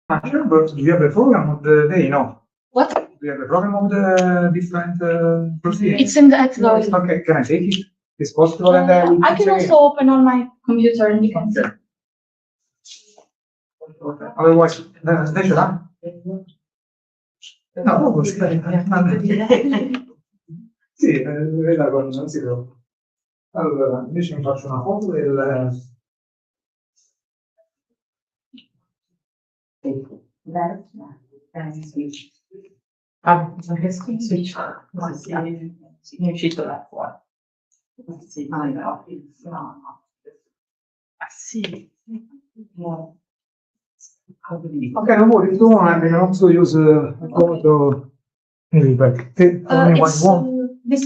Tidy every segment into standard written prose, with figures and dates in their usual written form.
Sure, but do you have a program of the day? No. What? Do you have a program of the different proceedings? It's in the Xlog. Okay, can I take it? It's possible, and I can also open on my computer and you can see. Okay. Otherwise, lei ce l'ha? No, proprio sì. Sì, veda con non si preoccupa. Allora, invece mi faccio una foto del. Mi è uscito da fuori. Sì, no. Ah sì. No. Okay, no more. If you want, I can also use a photo. This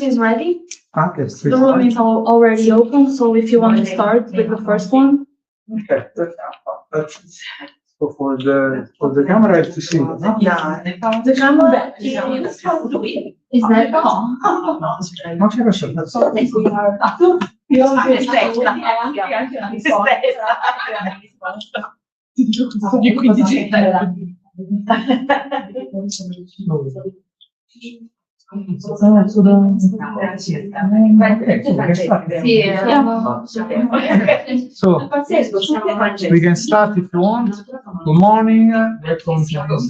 is ready. Yes, The room is already open, so if you want to start with the first one. Okay, let's go for the camera. I have to see. No? Yeah, the camera is that Non c'è nessuno. So we can start if you want. Good morning. Welcome to this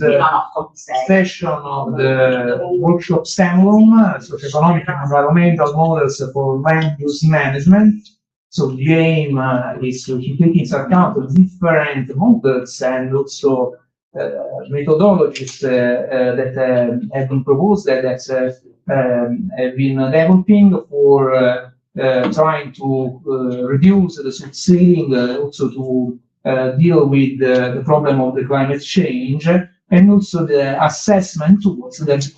session of the workshop SEMLUM, Socioeconomic and Environmental Models for Land Use Management. So the aim is to take into account the different models and also methodologies that have been proposed that have been developing for trying to reduce the subsiding, also to deal with the problem of the climate change, and also the assessment tools that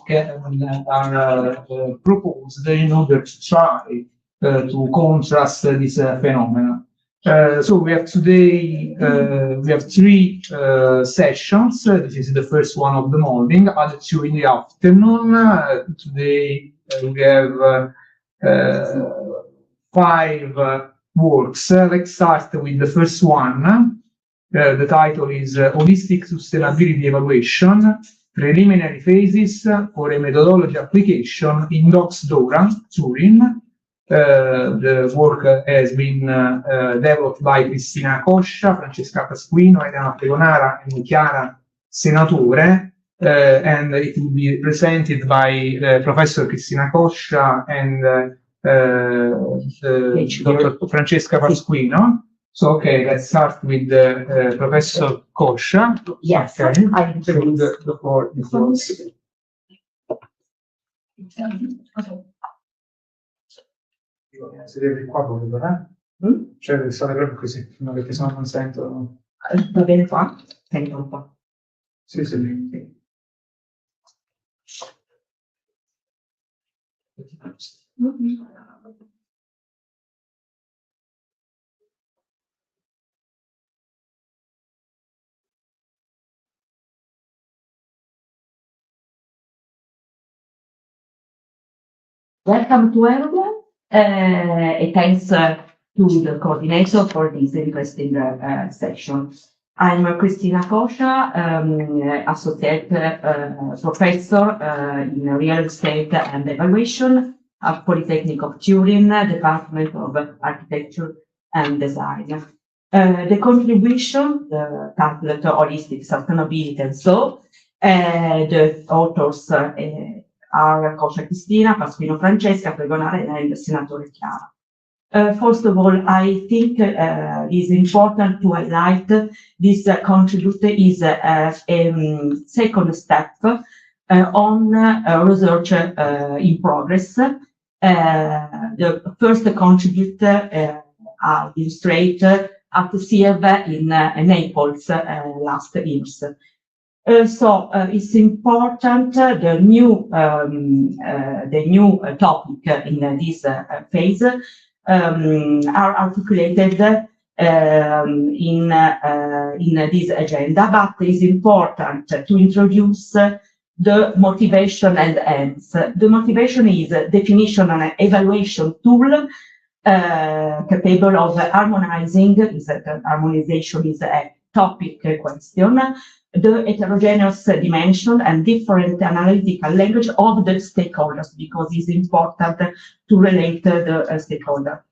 are proposed in order to try to contrast this phenomenon. So we have today, we have three sessions. This is the first one of the morning, other two in the afternoon. Today we have 5 works. Let's start with the first one. The title is Holistic Sustainability Evaluation, Preliminary Phases for a Methodology Application in DOCS DORA, Turin. The work has been developed by Cristina Coscia, Francesca Pasquino, Elena Pregonara, and Chiara Senatore, and it will be presented by Professor Cristina Coscia and Dr. Francesca Pasquino. So, okay, let's start with Professor Coscia. Yes, okay. I So the floor is yours. Sedere qua proprio, Cioè, devi stare proprio così, perché sennò non sento. Va bene qua? Sento un po'. Sì. Welcome to everyone, and thanks to the coordinator for this interesting session. I'm Cristina Coscia, Associate Professor in Real Estate and Evaluation at Polytechnic of Turin, Department of Architecture and Design. The contribution, the title Holistic Sustainability, and so the authors are Coscia Cristina, Pasquino Francesca, Pregonare, and Senatore Chiara. First of all, I think it is important to highlight this contribute is a second step on research in progress. The first contribute illustrate at CIEV in Naples last years. So it's important the new topic in this phase are articulated in this agenda, but it's important to introduce the motivation and ends. The motivation is definition and evaluation tool capable of harmonizing. Harmonization is a topic question. the heterogeneous dimension and different analytical language of the stakeholders, because it's important to relate the stakeholder.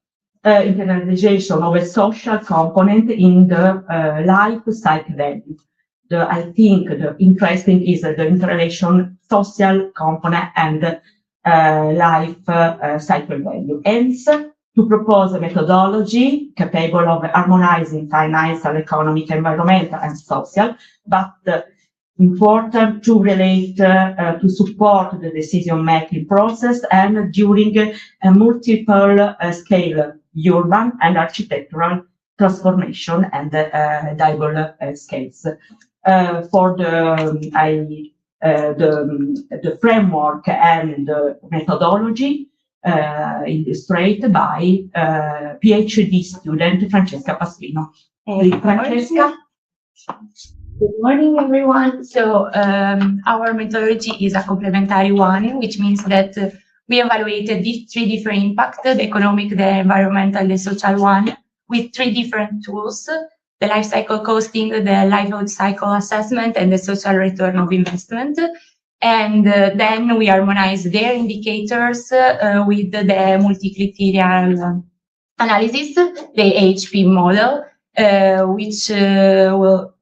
Internalization of a social component in the life cycle value. I think the interesting is the interrelation social component and life cycle value. Hence, to propose a methodology capable of harmonizing financial, economic, environmental, and social, but important to relate, to support the decision-making process and during a multiple scale, urban and architectural transformation and diverse scales. For the framework and the methodology illustrated by PhD student Francesca Pasquino. Francesca. Good morning, everyone. So our methodology is a complementary one, which means that we evaluated these three different impacts, the economic, the environmental, the social one, with three different tools: the life cycle costing, the livelihood cycle assessment, and the social return of investment. And then we harmonize their indicators with the multi-criterial analysis, the HP model, which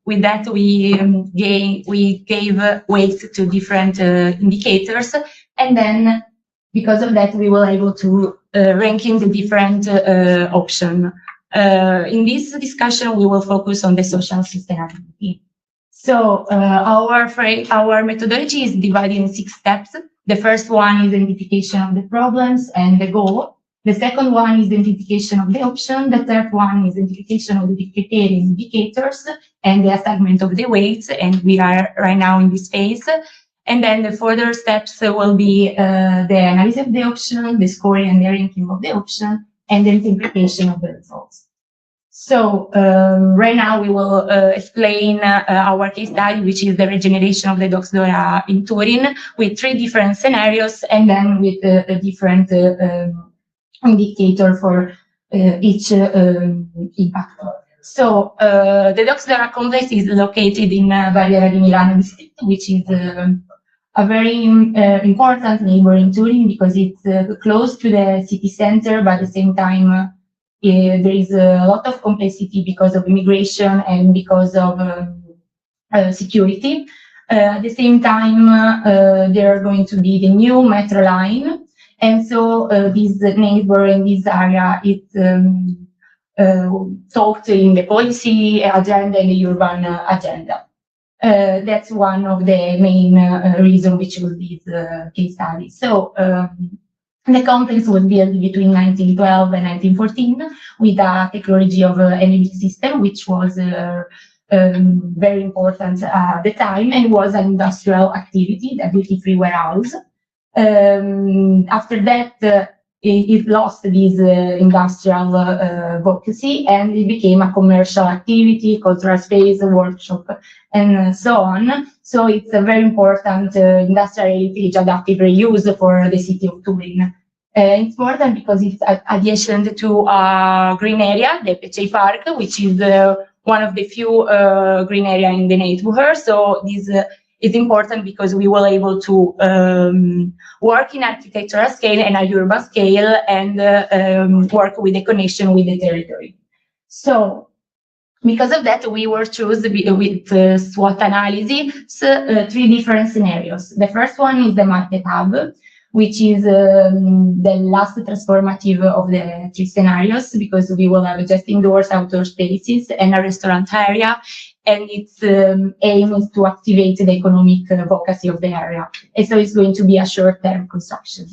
with that we gave weight to different indicators, and then because of that we were able to rank in the different options. In this discussion, we will focus on the social sustainability. So our methodology is divided in 6 steps. The first one is identification of the problems and the goal. The second one is identification of the option. The third one is identification of the criteria indicators and the assignment of the weights. And we are right now in this phase. And then the further steps will be the analysis of the option, the scoring and the ranking of the option, and the interpretation of the results. So right now we will explain our case study, which is the regeneration of the Dox Dora in Turin, with 3 different scenarios, and then with a different indicator for each impact. So the Dox Dora complex is located in Barriera di Milano district, which is a very important neighboring Turin because it's close to the city center, but at the same time there is a lot of complexity because of immigration and because of security. At the same time, there are going to be the new metro line, and so this neighbor in this area is talked in the policy agenda and the urban agenda. That's one of the main reasons which will be the case study. So the complex was built between 1912 and 1914 with a technology of energy system, which was very important at the time and was an industrial activity, a duty-free warehouse. After that, it lost this industrial advocacy and it became a commercial activity, cultural space, workshop, and so on. So it's a very important industrial heritage adaptive reuse for the city of Turin. It's important because it's adjacent to a green area, the Pecei Park, which is one of the few green area in the neighborhood. So this is important because we were able to work in architectural scale and a urban scale and work with the connection with the territory. So because of that, we were chosen with SWOT analysis, 3 different scenarios. The first one is the market hub, which is the last transformative of the 3 scenarios, because we will have just indoors, outdoor spaces, and a restaurant area. And its aim is to activate the economic advocacy of the area. And so it's going to be a short-term construction.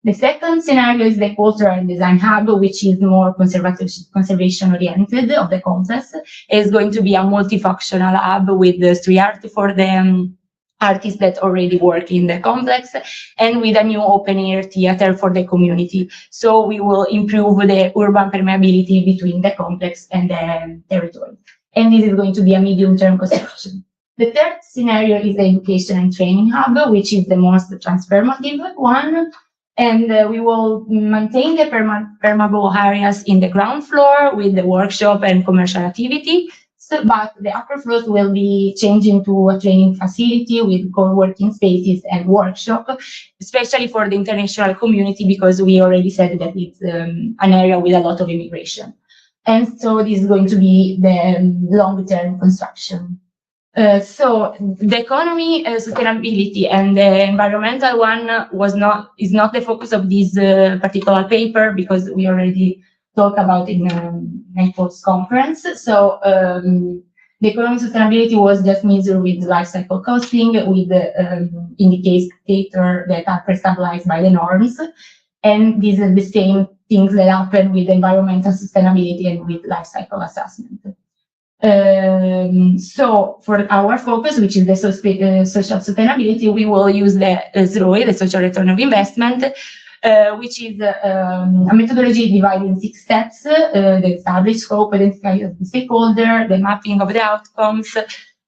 The second scenario is the cultural and design hub, which is more conservation-oriented of the complex. It's going to be a multifunctional hub with the street art for the artists that already work in the complex, and with a new open-air theater for the community. So we will improve the urban permeability between the complex and the territory. And this is going to be a medium-term construction. The third scenario is the education and training hub, which is the most transformative one. And we will maintain the permeable areas in the ground floor with the workshop and commercial activity. but the upper floors will be changed into a training facility with co-working spaces and workshop, especially for the international community, because we already said that it's an area with a lot of immigration. And so this is going to be the long-term construction. So the economy, sustainability, and the environmental one is not the focus of this particular paper, because we already talked about it in NAPO's conference. So the economic sustainability was just measured with life cycle costing, with indicators that are pre-stabilized by the norms, and these are the same things that happen with environmental sustainability and with life cycle assessment. So for our focus, which is the social sustainability, we will use the SROI, the social return of investment, which is a methodology divided in 6 steps: the established scope, identify the stakeholder, the mapping of the outcomes,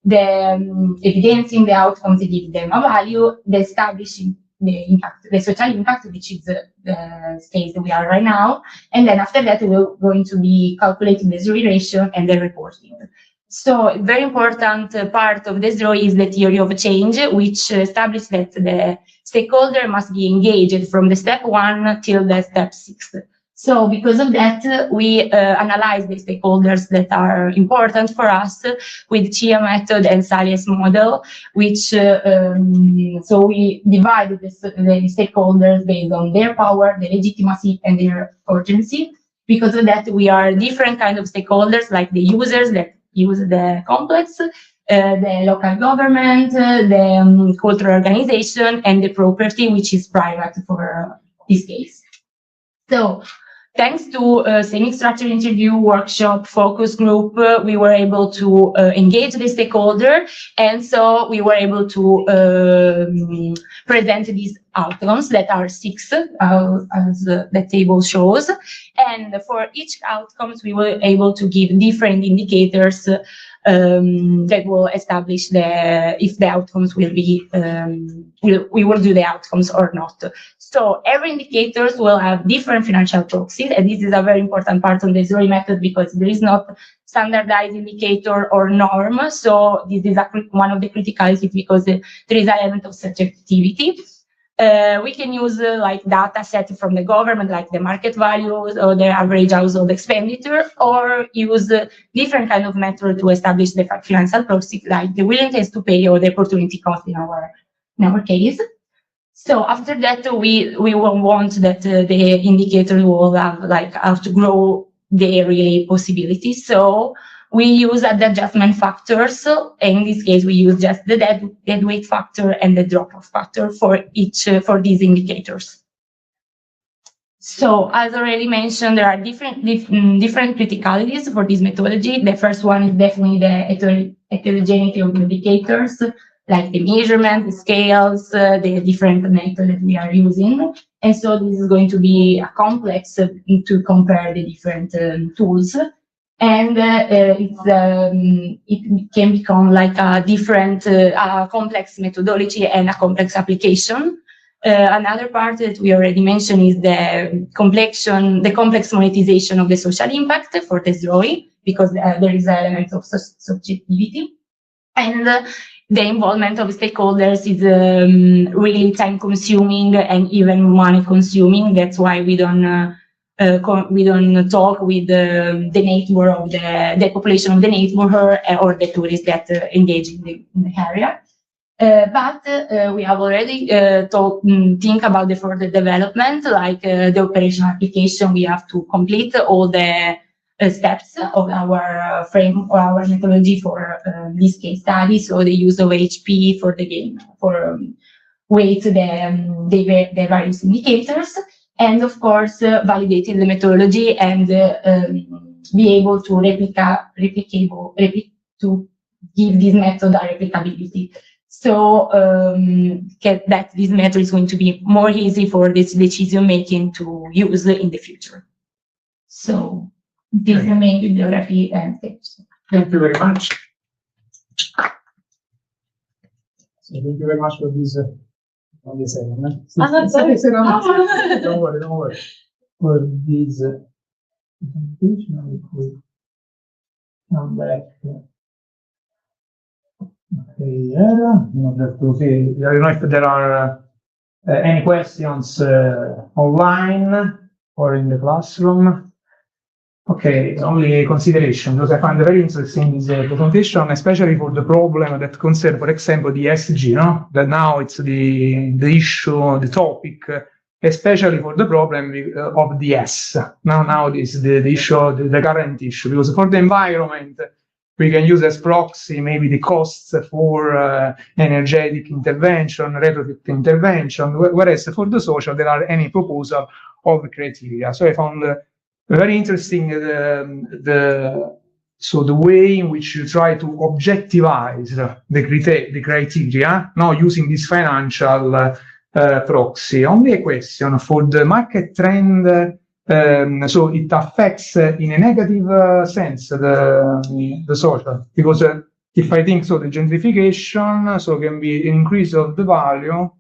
the evidencing the outcomes and giving them a value, the establishing the impact, the social impact, which is the phase that we are right now. And then after that, we're going to be calculating the SROI ratio and the reporting. So a very important part of the SROI is the theory of change, which establishes that the stakeholder must be engaged from the step 1 till the step 6. So because of that, we analyze the stakeholders that are important for us with chia method and Salles model, which so we divide the stakeholders based on their power, their legitimacy, and their urgency. Because of that, we are different kind of stakeholders, like the users that use the complex, the local government, the cultural organization, and the property, which is private for this case. So thanks to semic structure interview, workshop, focus group, we were able to engage the stakeholder, and so we were able to present these outcomes that are 6, as the table shows. And for each outcomes, we were able to give different indicators that will establish if the outcomes will be, we will do the outcomes or not. So every indicators will have different financial proxies, and this is a very important part of the SROI method, because there is not standardized indicator or norm. So this is one of the criticalities, because there is an element of subjectivity. We can use like data set from the government, like the market values or the average household expenditure, or use different kind of method to establish the financial proxy, like the willingness to pay or the opportunity cost in our case. So after that, we will want that the indicator will have to grow their really possibilities. So we use the adjustment factors. In this case, we use just the dead weight factor and the drop-off factor for these indicators. So as already mentioned, there are different criticalities for this methodology. The first one is definitely the heterogeneity of indicators, like the measurement, the scales, the different methods that we are using. And so this is going to be a complex to compare the different tools. And it can become like a different complex methodology and a complex application. Another part that we already mentioned is the complex monetization of the social impact for the SROI, because there is an element of subjectivity. And the involvement of stakeholders is really time consuming and even money consuming. That's why we don't talk with the neighbor of the population of the neighborhood or the tourists that engage in the area. But we have already think about the further development, like the operational application. We have to complete all the steps of our frame or our methodology for this case study. So the use of HP for the game, for weight the various indicators. And of course, validating the methodology and be able to to give this method a replicability. So that this method is going to be more easy for this decision making to use in the future. So this is the main bibliography and steps. Thank you very much. So thank you very much for this. On this element. Don't worry. For this presentation, I'm back. Okay, in order to see, I don't know if there are any questions online or in the classroom. Okay, only a consideration, because I find very interesting this presentation, especially for the problem that concerns, for example, the SG, no? That now it's the issue, the topic, especially for the problem of the S. Now this is the issue, the current issue, because for the environment, we can use as proxy maybe the costs for energetic intervention, retrofit intervention, whereas for the social, there are any proposal of criteria. So I found very interesting so the way in which you try to objectivize the criteria, now using this financial proxy. Only a question for the market trend. So it affects in a negative sense the social, because if I think so, the gentrification so can be an increase of the value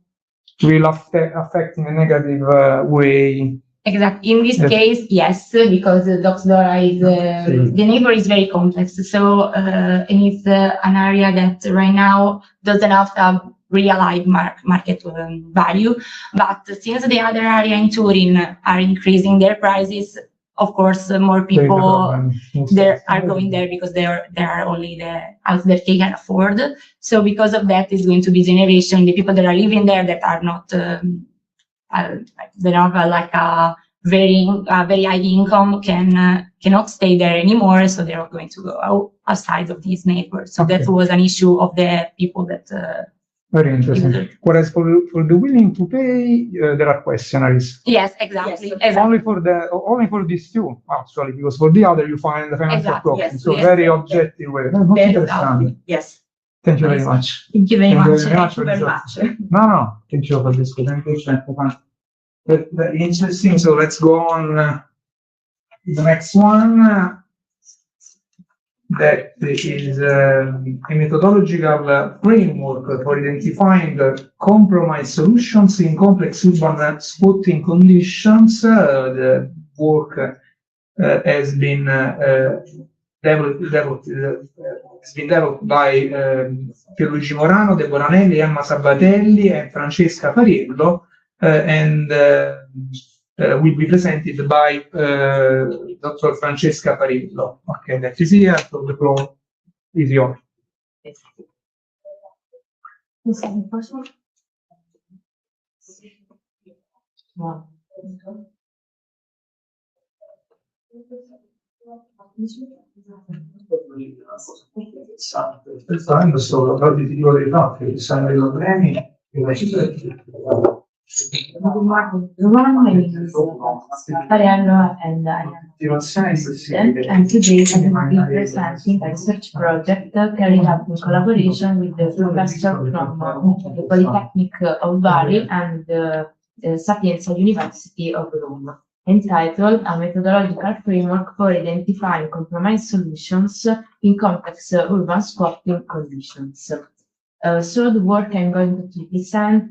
will affect in a negative way. Exactly. In this case, yes, because Doxdora is the neighbor is very complex. So and it's an area that right now doesn't have a realized market value. But since the other area in Turin are increasing their prices, of course, more people there are going there because there are only the house that they can afford. So because of that, is going to be generation the people that are living there that are not. They don't have like a very high income cannot stay there anymore, so they're going to go outside of these neighbors. So that was an issue of the people that. Very interesting. Whereas for the willing to pay, there are questionnaires. Yes, exactly. Yes, exactly. Only for these two, actually, because for the other you find the financial proxy. Yes, so yes, very objective way. Very yes. Thank you very much. Thank you very much. Thank you very much. No, thank you for this presentation. Very interesting. So let's go on the next one. That is a methodological framework for identifying compromise solutions in complex urban spotting conditions. The work has been developed by Pierluigi Morano, Deborah Nelli, Emma Sabatelli, and Francesca Fariello, and will be presented by Dr. Francesca Fariello. Okay, that is here, so the floor is yours. Good morning, my name is Arianna and I am a student, and today I will be presenting a research project carried out in collaboration with the professor from the Polytechnic of Bari and the Sapienza University of Rome, entitled A Methodological Framework for Identifying Compromise Solutions in Complex Urban Spotting Conditions. So the work I'm going to present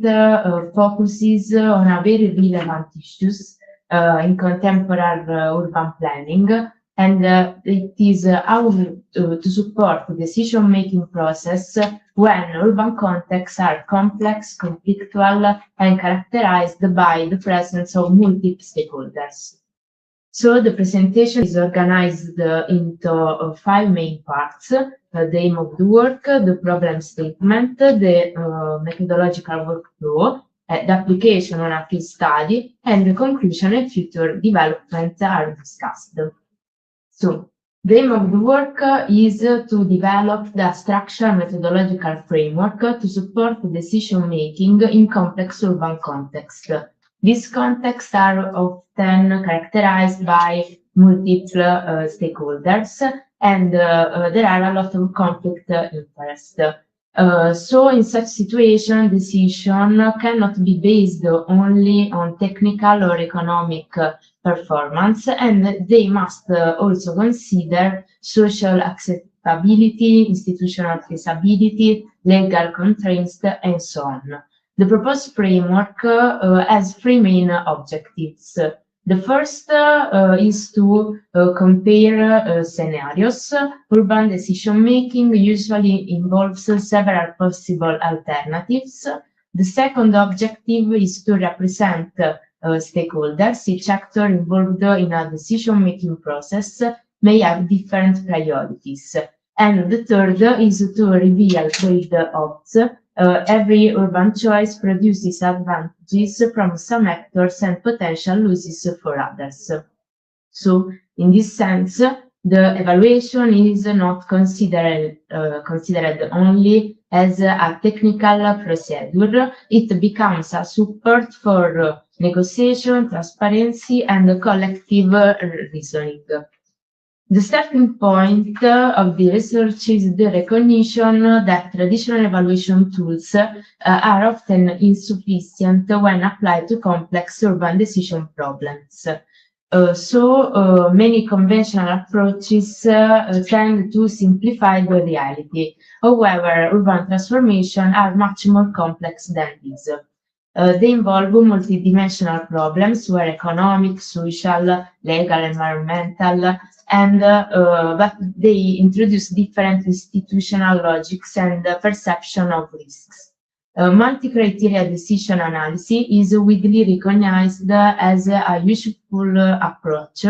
focuses on a very relevant issues in contemporary urban planning, and it is how to support the decision-making process when urban contexts are complex, conflictual, and characterized by the presence of multiple stakeholders. So the presentation is organized into 5 main parts: the aim of the work, the problem statement, the methodological workflow, the application on a case study, and the conclusion and future development are discussed. So the aim of the work is to develop the structural methodological framework to support decision-making in complex urban contexts. These contexts are often characterized by multiple stakeholders, and there are a lot of conflict interest. So in such situation, decision cannot be based only on technical or economic performance, and they must also consider social acceptability, institutional feasibility, legal constraints, and so on. The proposed framework has 3 main objectives: The first is to compare scenarios. Urban decision-making usually involves several possible alternatives. The second objective is to represent stakeholders. Each actor involved in a decision-making process may have different priorities. And the third is to reveal trade-offs. Every urban choice produces advantages from some actors and potential losses for others. So, in this sense, the evaluation is not considered only as a technical procedure. It becomes a support for negotiation, transparency, and collective reasoning. The starting point of the research is the recognition that traditional evaluation tools are often insufficient when applied to complex urban decision problems. So many conventional approaches tend to simplify the reality. However, urban transformation are much more complex than this. They involve multidimensional problems where economic, social, legal, environmental, and but they introduce different institutional logics and perception of risks. Multi-criteria decision analysis is widely recognized as a useful approach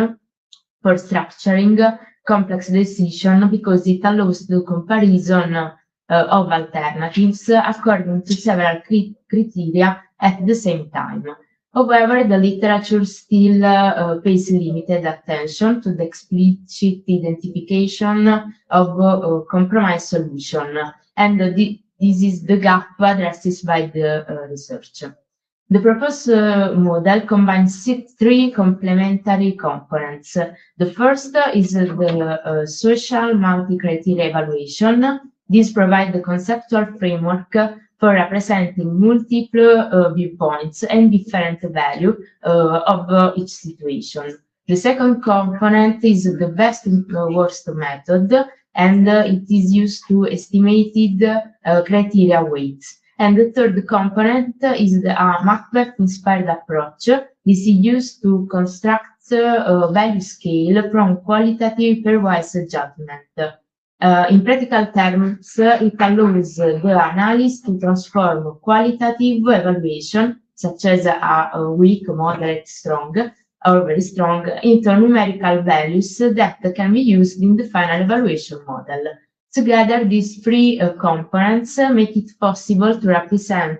for structuring complex decision because it allows the comparison of alternatives according to several criteria at the same time. However, the literature still pays limited attention to the explicit identification of compromise solution, and this is the gap addressed by the research. The proposed model combines three complementary components. The first is the social multi-criteria evaluation. This provides the conceptual framework for representing multiple viewpoints and different value of each situation. The second component is the best and worst method, and it is used to estimated criteria weights. And the third component is the Macbeth-inspired approach. This is used to construct a value scale from qualitative pairwise judgment. In practical terms, it allows the analyst to transform qualitative evaluation, such as a weak, moderate, strong, or very strong, into numerical values that can be used in the final evaluation model. Together, these three components make it possible to represent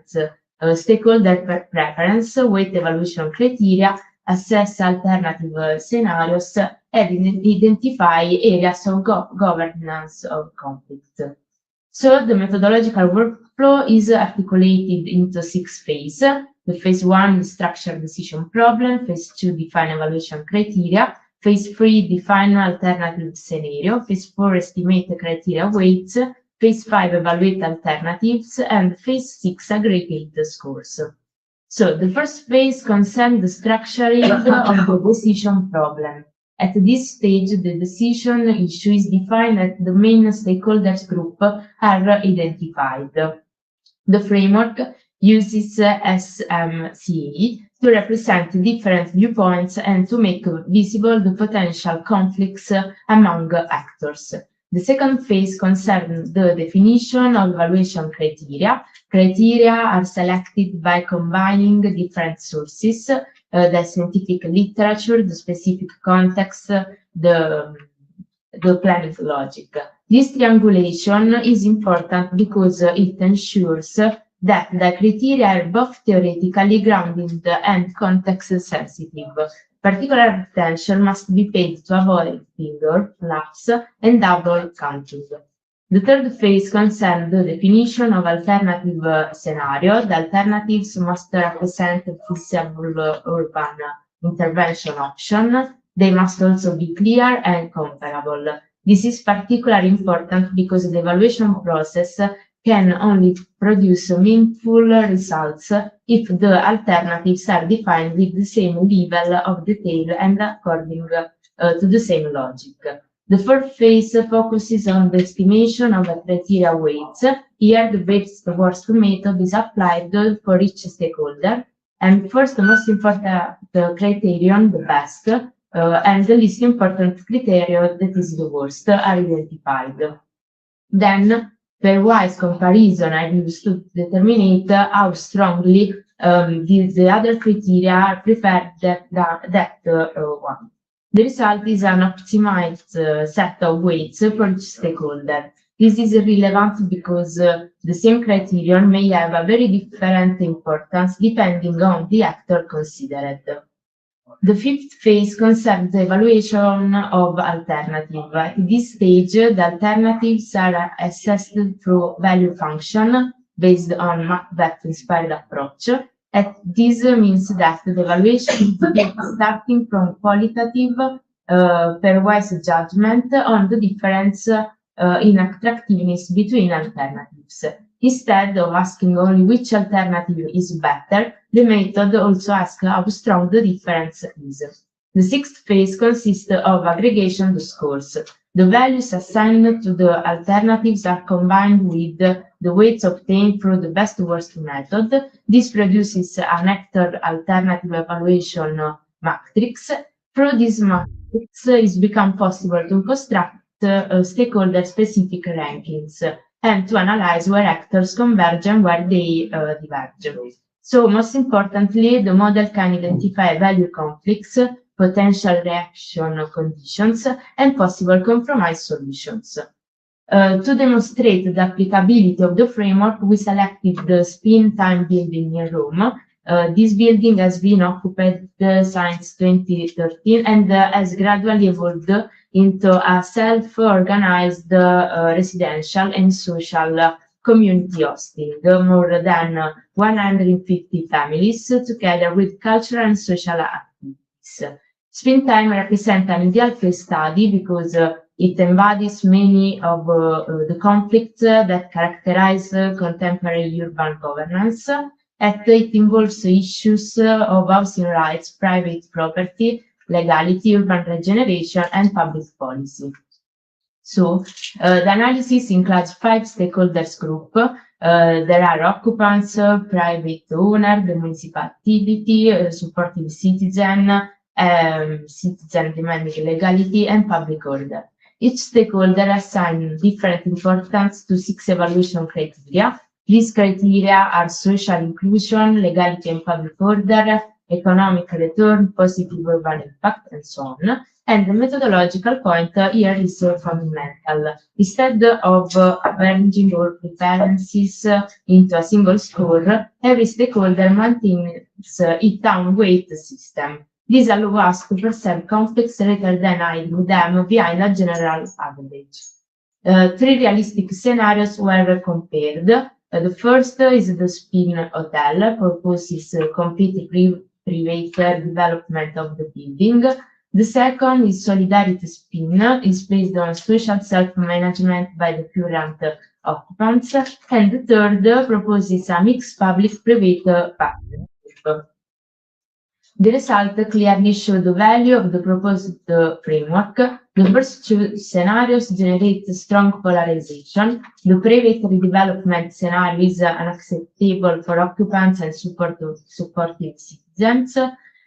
stakeholder preference, weight evaluation criteria, assess alternative scenarios, and identify areas of governance of conflict. So the methodological workflow is articulated into 6 phases. The phase 1 is structure decision problem, phase 2 define evaluation criteria, phase 3 define alternative scenario, phase 4 estimate the criteria weights, phase 5 evaluate alternatives, and phase 6 aggregate the scores. So the first phase concerns the structuring of the decision problem. At this stage, the decision issue is defined and the main stakeholders group are identified. The framework uses SMCA to represent different viewpoints and to make visible the potential conflicts among actors. The second phase concerns the definition of evaluation criteria. Criteria are selected by combining different sources, the scientific literature, the specific context, the planning logic. This triangulation is important because it ensures that the criteria are both theoretically grounded and context sensitive. Particular attention must be paid to avoid finger flaps and double counting. The third phase concerns the definition of alternative scenario. The alternatives must represent a feasible urban intervention option. They must also be clear and comparable. This is particularly important because the evaluation process can only produce meaningful results if the alternatives are defined with the same level of detail and according to the same logic. The fourth phase focuses on the estimation of the criteria weights. Here, the best worst method is applied for each stakeholder, And first, the most important criterion, the best, and the least important criterion, that is the worst, are identified. Then, pairwise comparison are used to determine how strongly the other criteria prefer that one. The result is an optimized set of weights for each stakeholder. This is relevant because the same criterion may have a very different importance depending on the actor considered. The fifth phase concerns the evaluation of alternatives. At this stage, the alternatives are assessed through value function based on Macbeth-inspired approach. And this means that the evaluation is starting from qualitative pairwise judgment on the difference in attractiveness between alternatives. Instead of asking only which alternative is better, the method also asks how strong the difference is. The sixth phase consists of aggregation of scores. The values assigned to the alternatives are combined with the weights obtained through the best-worst method. This produces an actor alternative evaluation matrix. Through this matrix, it becomes possible to construct stakeholder-specific rankings and to analyze where actors converge and where they diverge. So, most importantly, the model can identify value conflicts, potential reaction conditions, and possible compromise solutions. To demonstrate the applicability of the framework, we selected the Spin Time building in Rome. This building has been occupied since 2013 and has gradually evolved into a self-organized residential and social community hosting more than 150 families together with cultural and social activities. Spin Time represents an ideal case study because it embodies many of the conflicts that characterize contemporary urban governance, and it involves issues of housing rights, private property, legality, urban regeneration, and public policy. So, the analysis includes 5 stakeholders groups. There are occupants, private owner, the municipality, supportive citizen demanding legality, and public order. Each stakeholder assigns different importance to 6 evaluation criteria. These criteria are social inclusion, legality and public order, economic return, positive urban impact, and so on. And the methodological point here is fundamental. Instead of arranging all preferences into a single score, every stakeholder maintains its own weight system. This allows us to perceive conflicts rather than hiding them behind a general average. 3 realistic scenarios were compared. The first is the Spin Hotel, proposes complete private development of the building. The second is Solidarity Spin, is based on social self-management by the current occupants. And the third proposes a mixed public-private partnership. The result clearly show the value of the proposed framework. The first 2 scenarios generate strong polarization. The private redevelopment scenario is unacceptable for occupants and supportive citizens,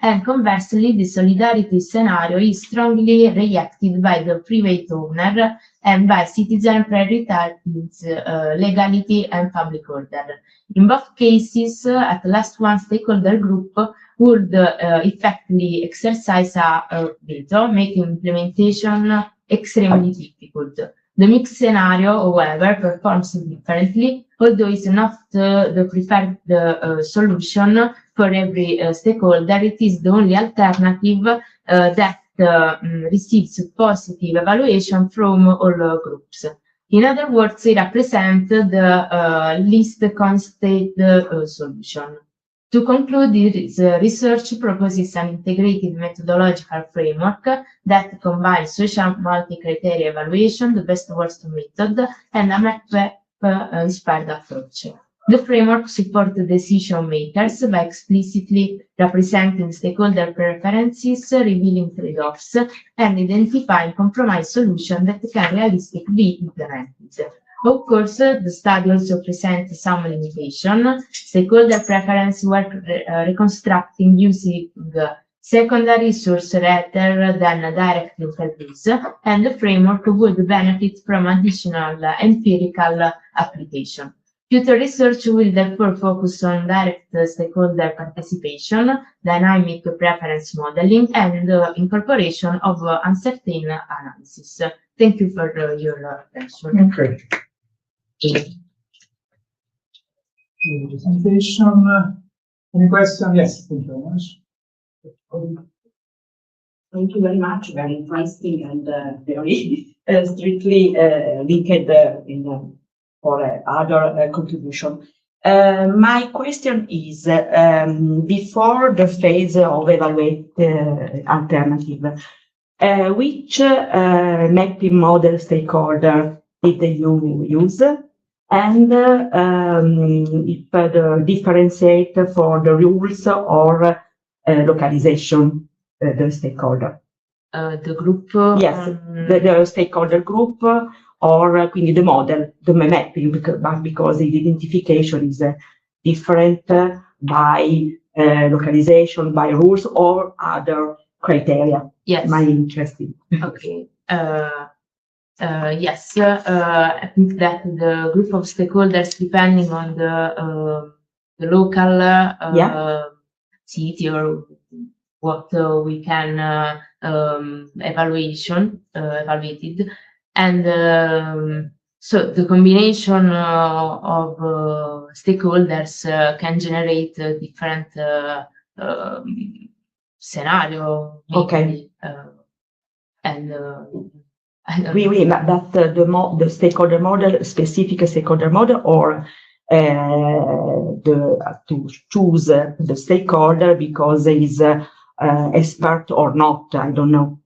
and conversely, the solidarity scenario is strongly rejected by the private owner and by citizens prioritizing legality and public order. In both cases, at last one stakeholder group would effectively exercise a veto, making implementation extremely difficult. The mixed scenario, however, performs differently, although it's not the preferred solution for every stakeholder. It is the only alternative that receives positive evaluation from all groups. In other words, it represents the least constant solution. To conclude, this research proposes an integrated methodological framework that combines social multi-criteria evaluation, the best-worst method, and a Macbeth-inspired approach. The framework supports decision makers by explicitly representing stakeholder preferences, revealing trade-offs, and identifying compromise solutions that can realistically be implemented. Of course, the study also presents some limitation. Stakeholder preference work reconstructing using secondary source rather than direct interviews, and the framework would benefit from additional empirical application. Future research will therefore focus on direct stakeholder participation, dynamic preference modeling, and incorporation of uncertain analysis. Thank you for your attention. Okay. Presentation. Any question? Yes, thank you very much. Thank you very much. Very interesting and very strictly linked for other contribution. My question is, before the phase of evaluate alternative, which mapping model stakeholder did you use? And if the differentiate for the rules or localization, the stakeholder. The group? Yes, the stakeholder group, or quindi the model, the mapping, because the identification is different by localization, by rules, or other criteria. Yes. My interesting. Okay. Yes, I think that the group of stakeholders, depending on the local city or what we can evaluated, and so the combination of stakeholders can generate different scenario. Okay. And but the stakeholder model, specific stakeholder model, or to choose the stakeholder because he is expert or not, I don't know.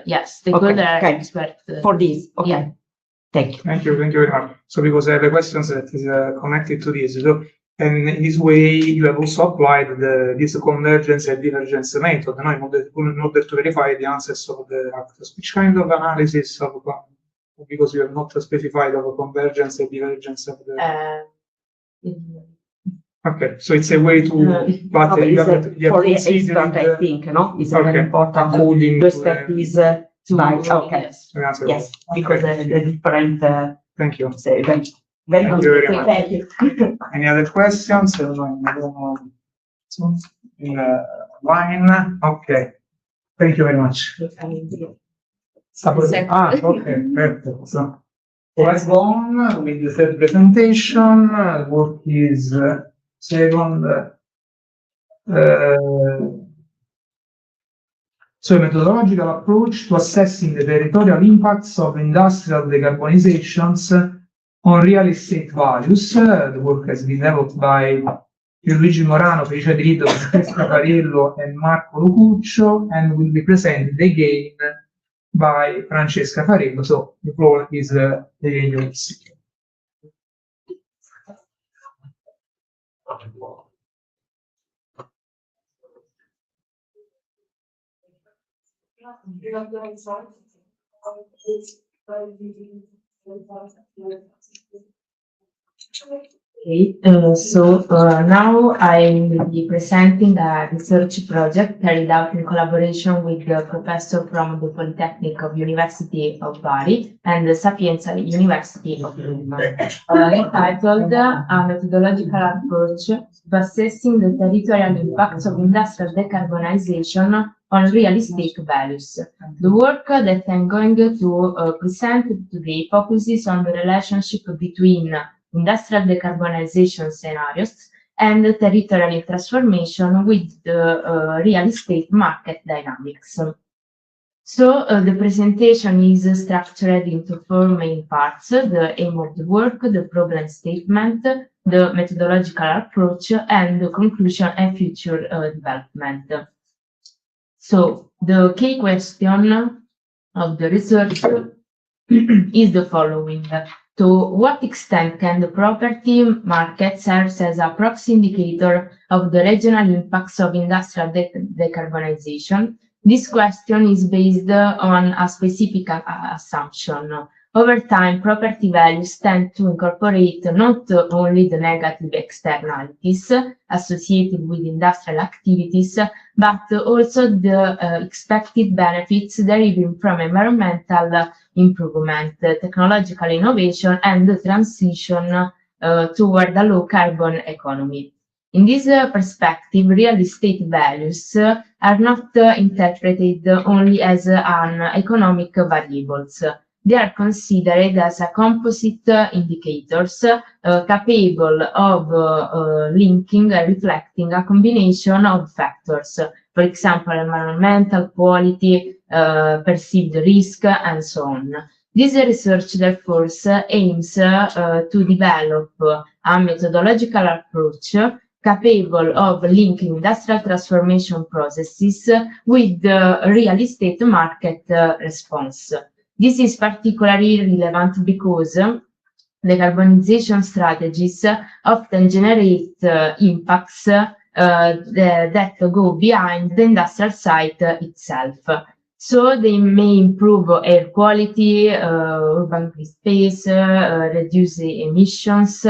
Yes, stakeholder okay. expert for this. Okay. Yeah. Thank you. Thank you very much. So because I have a question that is connected to this. So, and in this way, you have also applied this convergence and divergence method in order to verify the answers of the actors. Which kind of analysis of, because you have not specified of a convergence and divergence of the... Okay, so it's a way to... but you have for the considered, expert, I think, no? It's okay, very important. according to to expertise by, okay. Yes. Because the different... Thank you. Say, very Thank you very much. Thank you. Any other questions? In line. Okay. Thank you very much. Okay, perfect. So let's go on with the third presentation. Work is second. So a methodological approach to assessing the territorial impacts of industrial decarbonizations on real estate values. The work has been developed by Luigi Morano, Felicia Diritto, Francesca Fariello, and Marco Locuccio, and will be presented again by Francesca Fariello. So the floor is yours. Okay, so now I will be presenting a research project carried out in collaboration with the professor from the Polytechnic of University of Bari and the Sapienza University of Rome, entitled A Methodological Approach to Assessing the Territorial Impacts of Industrial Decarbonization on Real Estate Values. The work that I'm going to present today focuses on the relationship between industrial decarbonization scenarios and territorial transformation with the real estate market dynamics. So the presentation is structured into 4 main parts: the aim of the work, the problem statement, the methodological approach, and the conclusion and future development. So the key question of the research is the following. To what extent can the property market serve as a proxy indicator of the regional impacts of industrial decarbonization? This question is based on a specific assumption. Over time, property values tend to incorporate not only the negative externalities associated with industrial activities, but also the expected benefits deriving from environmental improvement, technological innovation, and the transition toward a low-carbon economy. In this perspective, real estate values are not interpreted only as economic variables. They are considered as a composite indicators capable of linking and reflecting a combination of factors, for example, environmental quality, perceived risk, and so on. This research, therefore, aims to develop a methodological approach capable of linking industrial transformation processes with the real estate market response. This is particularly relevant because decarbonization strategies often generate impacts that go behind the industrial site itself. So they may improve air quality, urban space, reduce emissions,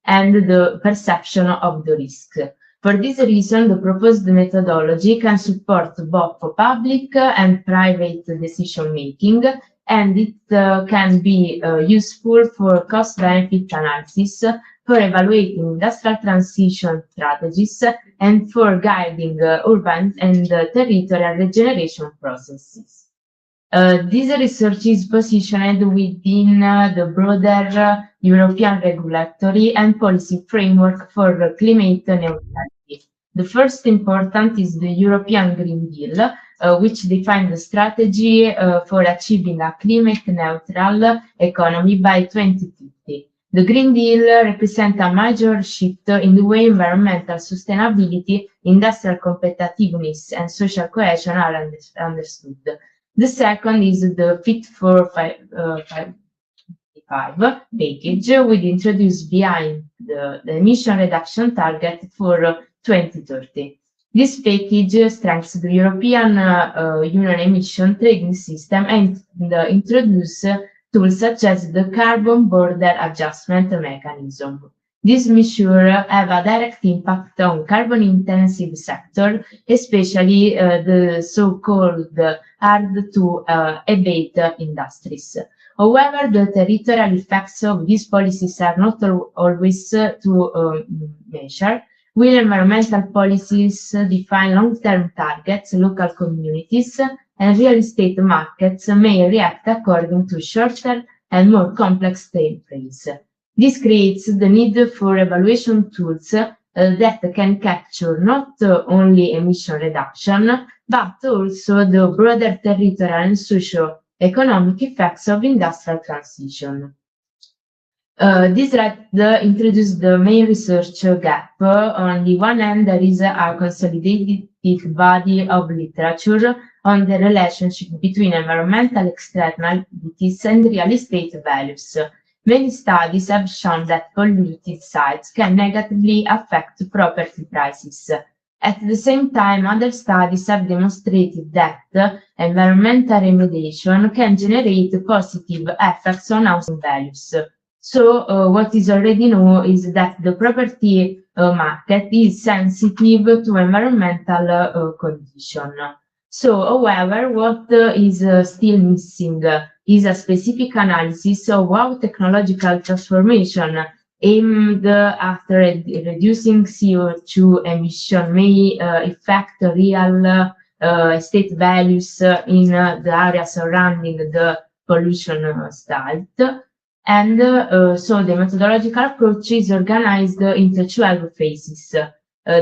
and the perception of the risk. For this reason, the proposed methodology can support both public and private decision-making, and it can be useful for cost-benefit analysis, for evaluating industrial transition strategies, and for guiding urban and territorial regeneration processes. This research is positioned within the broader European regulatory and policy framework for climate neutrality. The first important is the European Green Deal, which defines the strategy for achieving a climate neutral economy by 2050. The Green Deal represents a major shift in the way environmental sustainability, industrial competitiveness, and social cohesion are understood. The second is the Fit for 55 package, which introduced behind the emission reduction target for 2030. This package strengthens the European Union emission trading system and introduces tools such as the carbon border adjustment mechanism. These measures have a direct impact on carbon-intensive sector, especially the so-called hard-to-abate industries. However, the territorial effects of these policies are not always to measure. While environmental policies define long-term targets, local communities and real estate markets may react according to shorter and more complex time frames. This creates the need for evaluation tools that can capture not only emission reduction, but also the broader territorial and socio-economic effects of industrial transition. This slide introduces the main research gap. On the one hand, there is a consolidated body of literature on the relationship between environmental externalities and real estate values. Many studies have shown that polluted sites can negatively affect property prices. At the same time, other studies have demonstrated that environmental remediation can generate positive effects on housing values. So what is already known is that the property market is sensitive to environmental condition. So, however, what is still missing is a specific analysis of how technological transformation aimed at reducing CO2 emission may affect real estate values in the area surrounding the pollution site. And so the methodological approach is organized into 12 phases.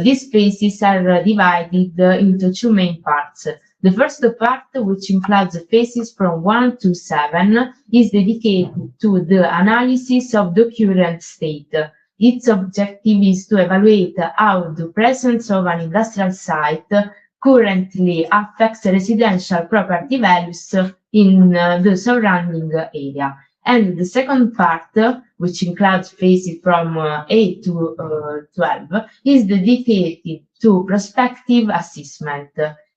These phases are divided into two main parts. The first part, which includes phases from 1 to 7, is dedicated to the analysis of the current state. Its objective is to evaluate how the presence of an industrial site currently affects residential property values in the surrounding area. And the second part, which includes phases from 8 to 12, is dedicated to prospective assessment.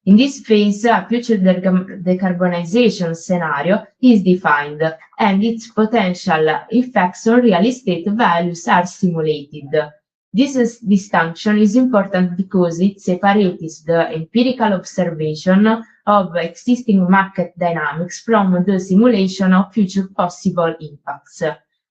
In this phase, a future decarbonization scenario is defined, and its potential effects on real estate values are simulated. This distinction is important because it separates the empirical observation of existing market dynamics from the simulation of future possible impacts.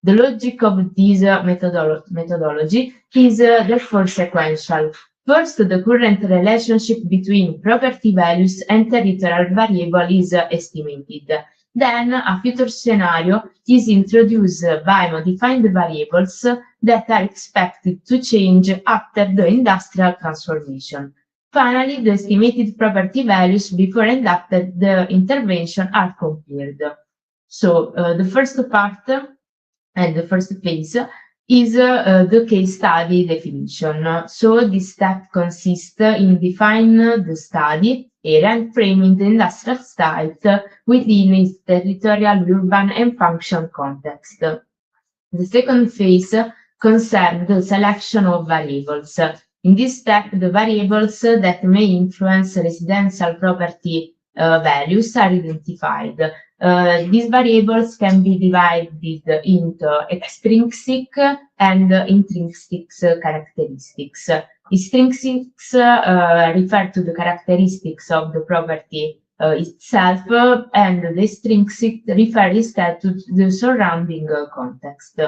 The logic of this methodology is therefore sequential. First, the current relationship between property values and territorial variable is estimated. Then, a future scenario is introduced by modifying the variables that are expected to change after the industrial transformation. Finally, the estimated property values before and after the intervention are compared. So, the first part and the first phase is the case study definition. So this step consists in defining the study area and framing the industrial site within its territorial, urban, and function context. The second phase concerns the selection of variables. In this step, the variables that may influence residential property values are identified. These variables can be divided into extrinsic and intrinsic characteristics. Extrinsics refer to the characteristics of the property itself, and the extrinsic refer instead to the surrounding context.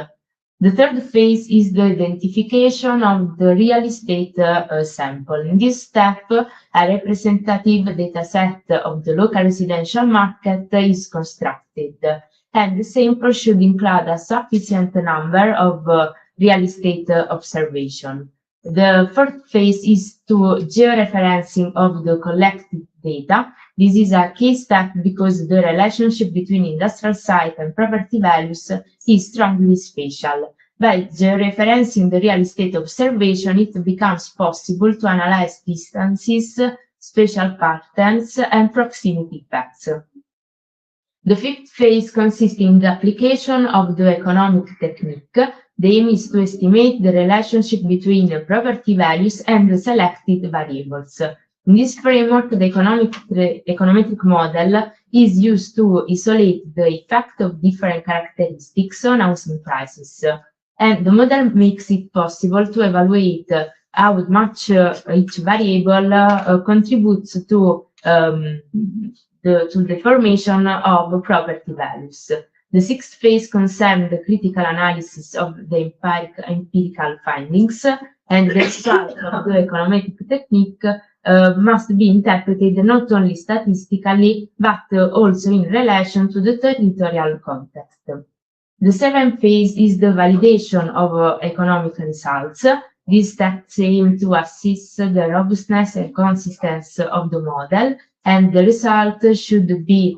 The third phase is the identification of the real estate sample. In this step, a representative dataset of the local residential market is constructed, and the sample should include a sufficient number of real estate observation. The fourth phase is to georeferencing of the collected data. This is a key step because the relationship between industrial site and property values is strongly spatial. By georeferencing the real estate observation, it becomes possible to analyze distances, spatial patterns, and proximity effects. The fifth phase consists in the application of the economic technique. The aim is to estimate the relationship between the property values and the selected variables. In this framework, the econometric model is used to isolate the effect of different characteristics on housing prices. And the model makes it possible to evaluate how much each variable contributes to the formation of property values. The sixth phase concerns the critical analysis of the empirical findings, and the result of the econometric technique must be interpreted not only statistically, but also in relation to the territorial context. The seventh phase is the validation of economic results. These steps aim to assess the robustness and consistency of the model, and the result should be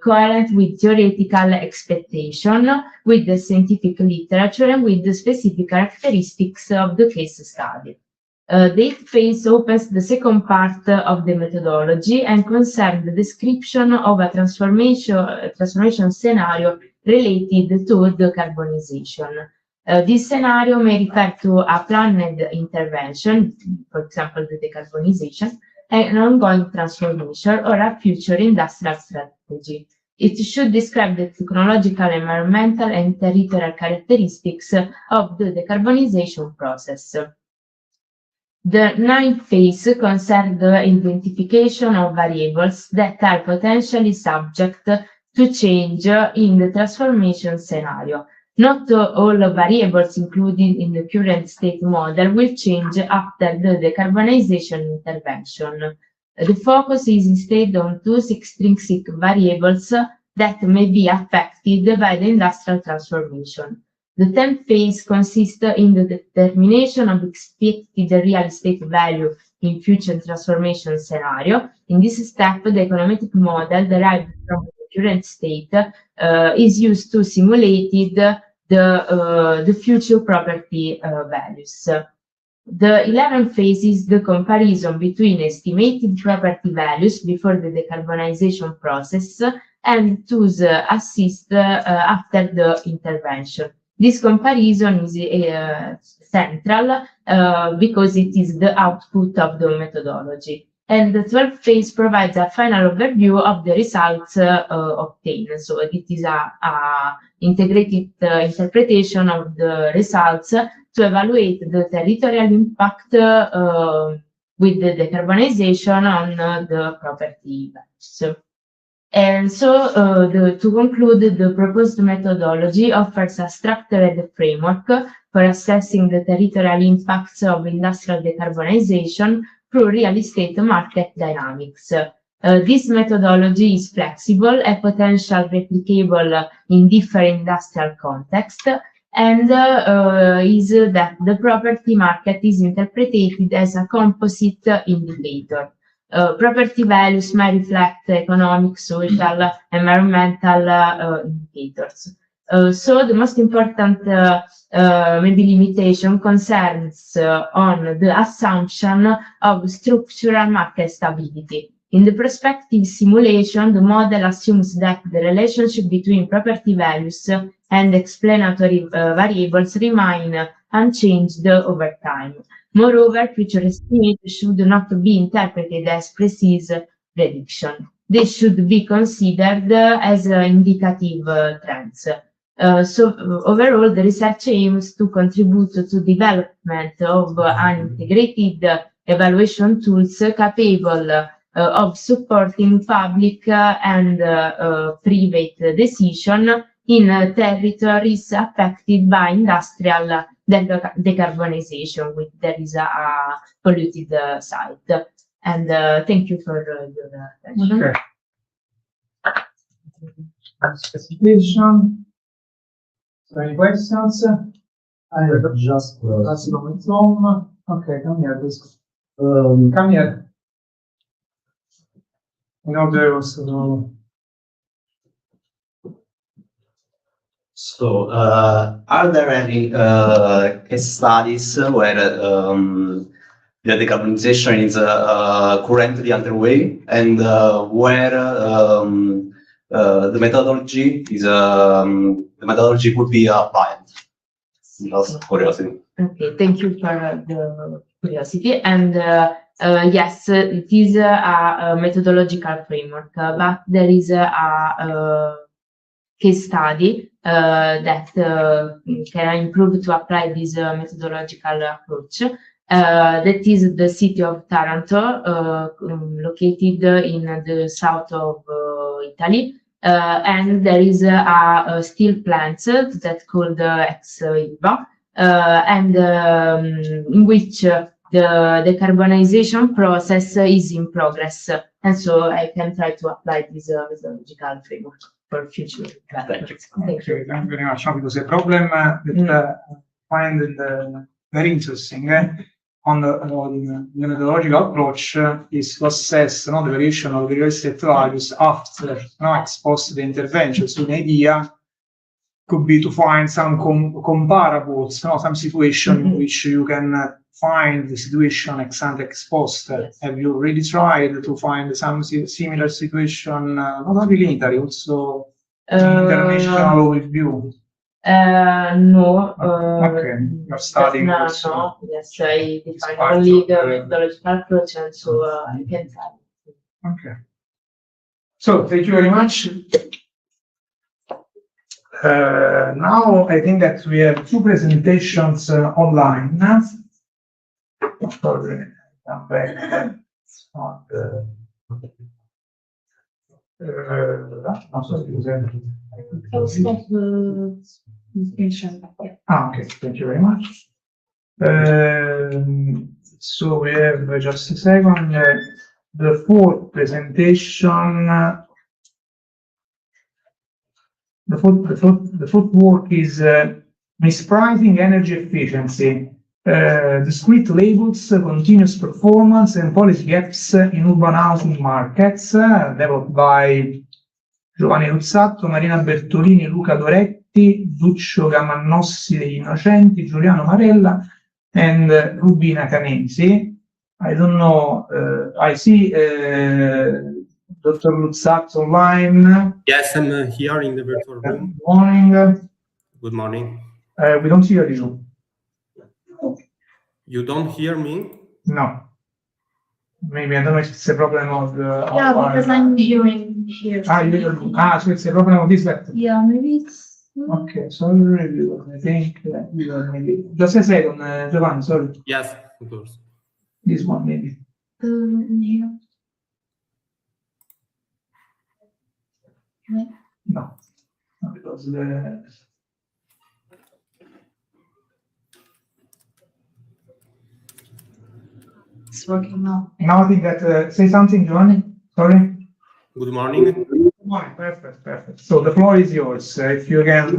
coherent with theoretical expectation, with the scientific literature, and with the specific characteristics of the case study. The eighth phase opens the second part of the methodology and concerns the description of a transformation scenario related to decarbonization. This scenario may refer to a planned intervention, for example, the decarbonization, an ongoing transformation, or a future industrial strategy. It should describe the technological, environmental, and territorial characteristics of the decarbonization process. The ninth phase concerns the identification of variables that are potentially subject to change in the transformation scenario. Not all variables included in the current state model will change after the decarbonization intervention. The focus is instead on two extrinsic variables that may be affected by the industrial transformation. The 10th phase consists in the determination of expected real estate value in future transformation scenario. In this step, the econometric model derived from the current state is used to simulate the future property values. The 11th phase is the comparison between estimated property values before the decarbonization process and tools assist after the intervention. This comparison is central because it is the output of the methodology. And the 12th phase provides a final overview of the results obtained. So it is a integrated interpretation of the results to evaluate the territorial impact with the decarbonization on the property values. And so, to conclude, the proposed methodology offers a structured framework for assessing the territorial impacts of industrial decarbonization through real estate market dynamics. This methodology is flexible and potentially replicable in different industrial contexts, and is that the property market is interpreted as a composite indicator. Property values may reflect economic, social, environmental indicators. So the most important maybe limitation concerns on the assumption of structural market stability. In the prospective simulation, the model assumes that the relationship between property values and explanatory variables remain unchanged over time. Moreover, future estimates should not be interpreted as precise prediction. They should be considered as indicative trends. So overall, the research aims to contribute to development of an integrated evaluation tools capable of supporting public and private decision in territories affected by industrial decarbonization, which there is a polluted site. And thank you for your attention. Okay. Presentation. So any questions? I have just Okay, come here, please. Come here. In order also to... So, are there any case studies where the decarbonization is currently underway, and where the methodology could be applied? Just curiosity. Okay, thank you for the curiosity. And yes, it is a methodological framework, but there is a case study that can improve to apply this methodological approach. That is the city of Taranto, located in the south of Italy. And there is a steel plant that's called ex-Ilva, and in which the decarbonization process is in progress. And so I can try to apply this methodological framework for future. Thank you. Thank you. Thank you very much. Because the problem that I find very interesting on the methodological approach is to assess the variation of the real estate values after exposed to the intervention. So the idea could be to find some comparables, some situation in which you can find the situation ex-ante ex-post. Yes. Have you really tried to find some similar situation, not only in Italy, also international review? No. Okay, you're studying no, also. no. Yes, I define only the methodological approach, and so I can try. Okay. So thank you very much. Now I think that we have two presentations online. Sorry, come back on the. Okay, thank you very much. So we have just a second. The fourth presentation. The fourth work is mispricing energy efficiency, discrete labels, continuous performance, and policy gaps in urban housing markets, developed by Giovanni Luzzatto, Marina Bertolini, Luca Doretti, Duccio Gamannossi degli Innocenti, Giuliano Marella, and Rubina Canesi. I don't know, I see Dr. Luzzatto online. Yes, I'm here in the virtual room. Good morning. Good morning. We don't hear you. You don't hear me? No. Maybe I don't know if it's a problem of the. Yeah, because I'm hearing here. So it's a problem of this laptop. Yeah, maybe it's. Okay, so I think maybe just a second, Giovanni, sorry. Yes, of course. This one maybe. Here. No, because the. It's working now. Now I think that say something, Giovanni. Sorry. Good morning. Perfect. So the floor is yours. If you can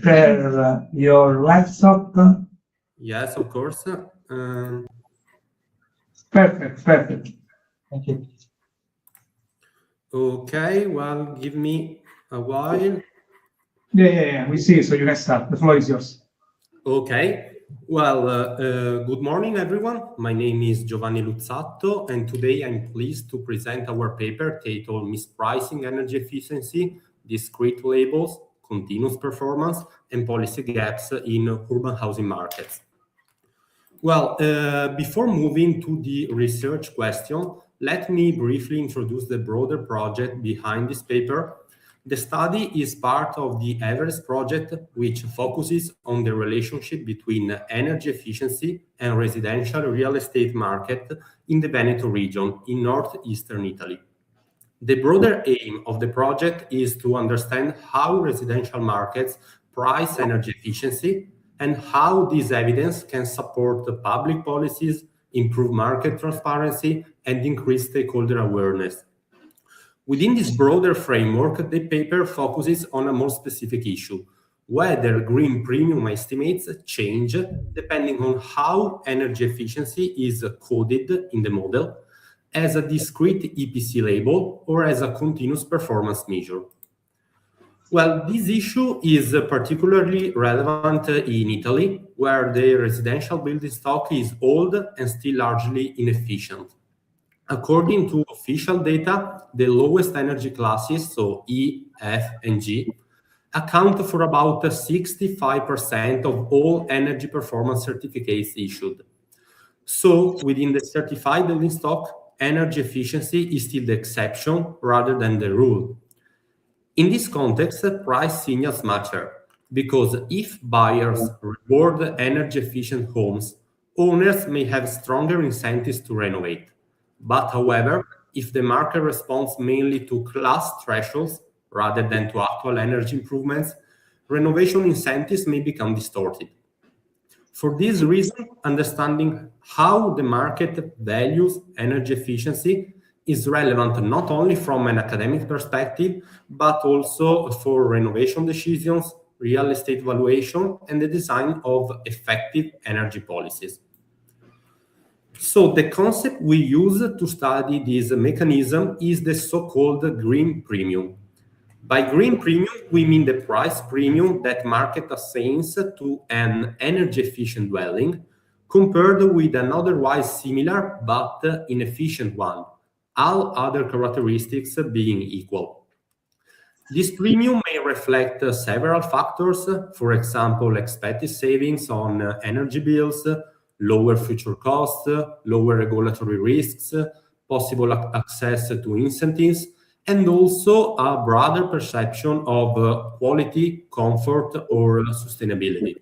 share your laptop. Yes, of course. Perfect. Thank you. Okay, well, give me a while. Yeah. We see. So you can start. The floor is yours. Okay. Well, good morning, everyone. My name is Giovanni Luzzatto, and today I'm pleased to present our paper titled Mispricing Energy Efficiency, Discrete Labels, Continuous Performance, and Policy Gaps in Urban Housing Markets. Well, before moving to the research question, let me briefly introduce the broader project behind this paper. The study is part of the Everest project, which focuses on the relationship between energy efficiency and residential real estate market in the Veneto region in northeastern Italy. The broader aim of the project is to understand how residential markets price energy efficiency and how this evidence can support the public policies, improve market transparency, and increase stakeholder awareness. Within this broader framework, the paper focuses on a more specific issue, whether green premium estimates change depending on how energy efficiency is coded in the model as a discrete EPC label or as a continuous performance measure. Well, this issue is particularly relevant in Italy, where the residential building stock is old and still largely inefficient. According to official data, the lowest energy classes, so E, F, and G, account for about 65% of all energy performance certificates issued. So, within the certified building stock, energy efficiency is still the exception rather than the rule. In this context, price signals matter, because if buyers reward energy-efficient homes, owners may have stronger incentives to renovate. But however, if the market responds mainly to class thresholds rather than to actual energy improvements, renovation incentives may become distorted. For this reason, understanding how the market values energy efficiency is relevant not only from an academic perspective, but also for renovation decisions, real estate valuation, and the design of effective energy policies. So the concept we use to study this mechanism is the so-called green premium. By green premium, we mean the price premium that market assigns to an energy-efficient dwelling compared with an otherwise similar but inefficient one, all other characteristics being equal. This premium may reflect several factors, for example, expected savings on energy bills, lower future costs, lower regulatory risks, possible access to incentives, and also a broader perception of quality, comfort, or sustainability.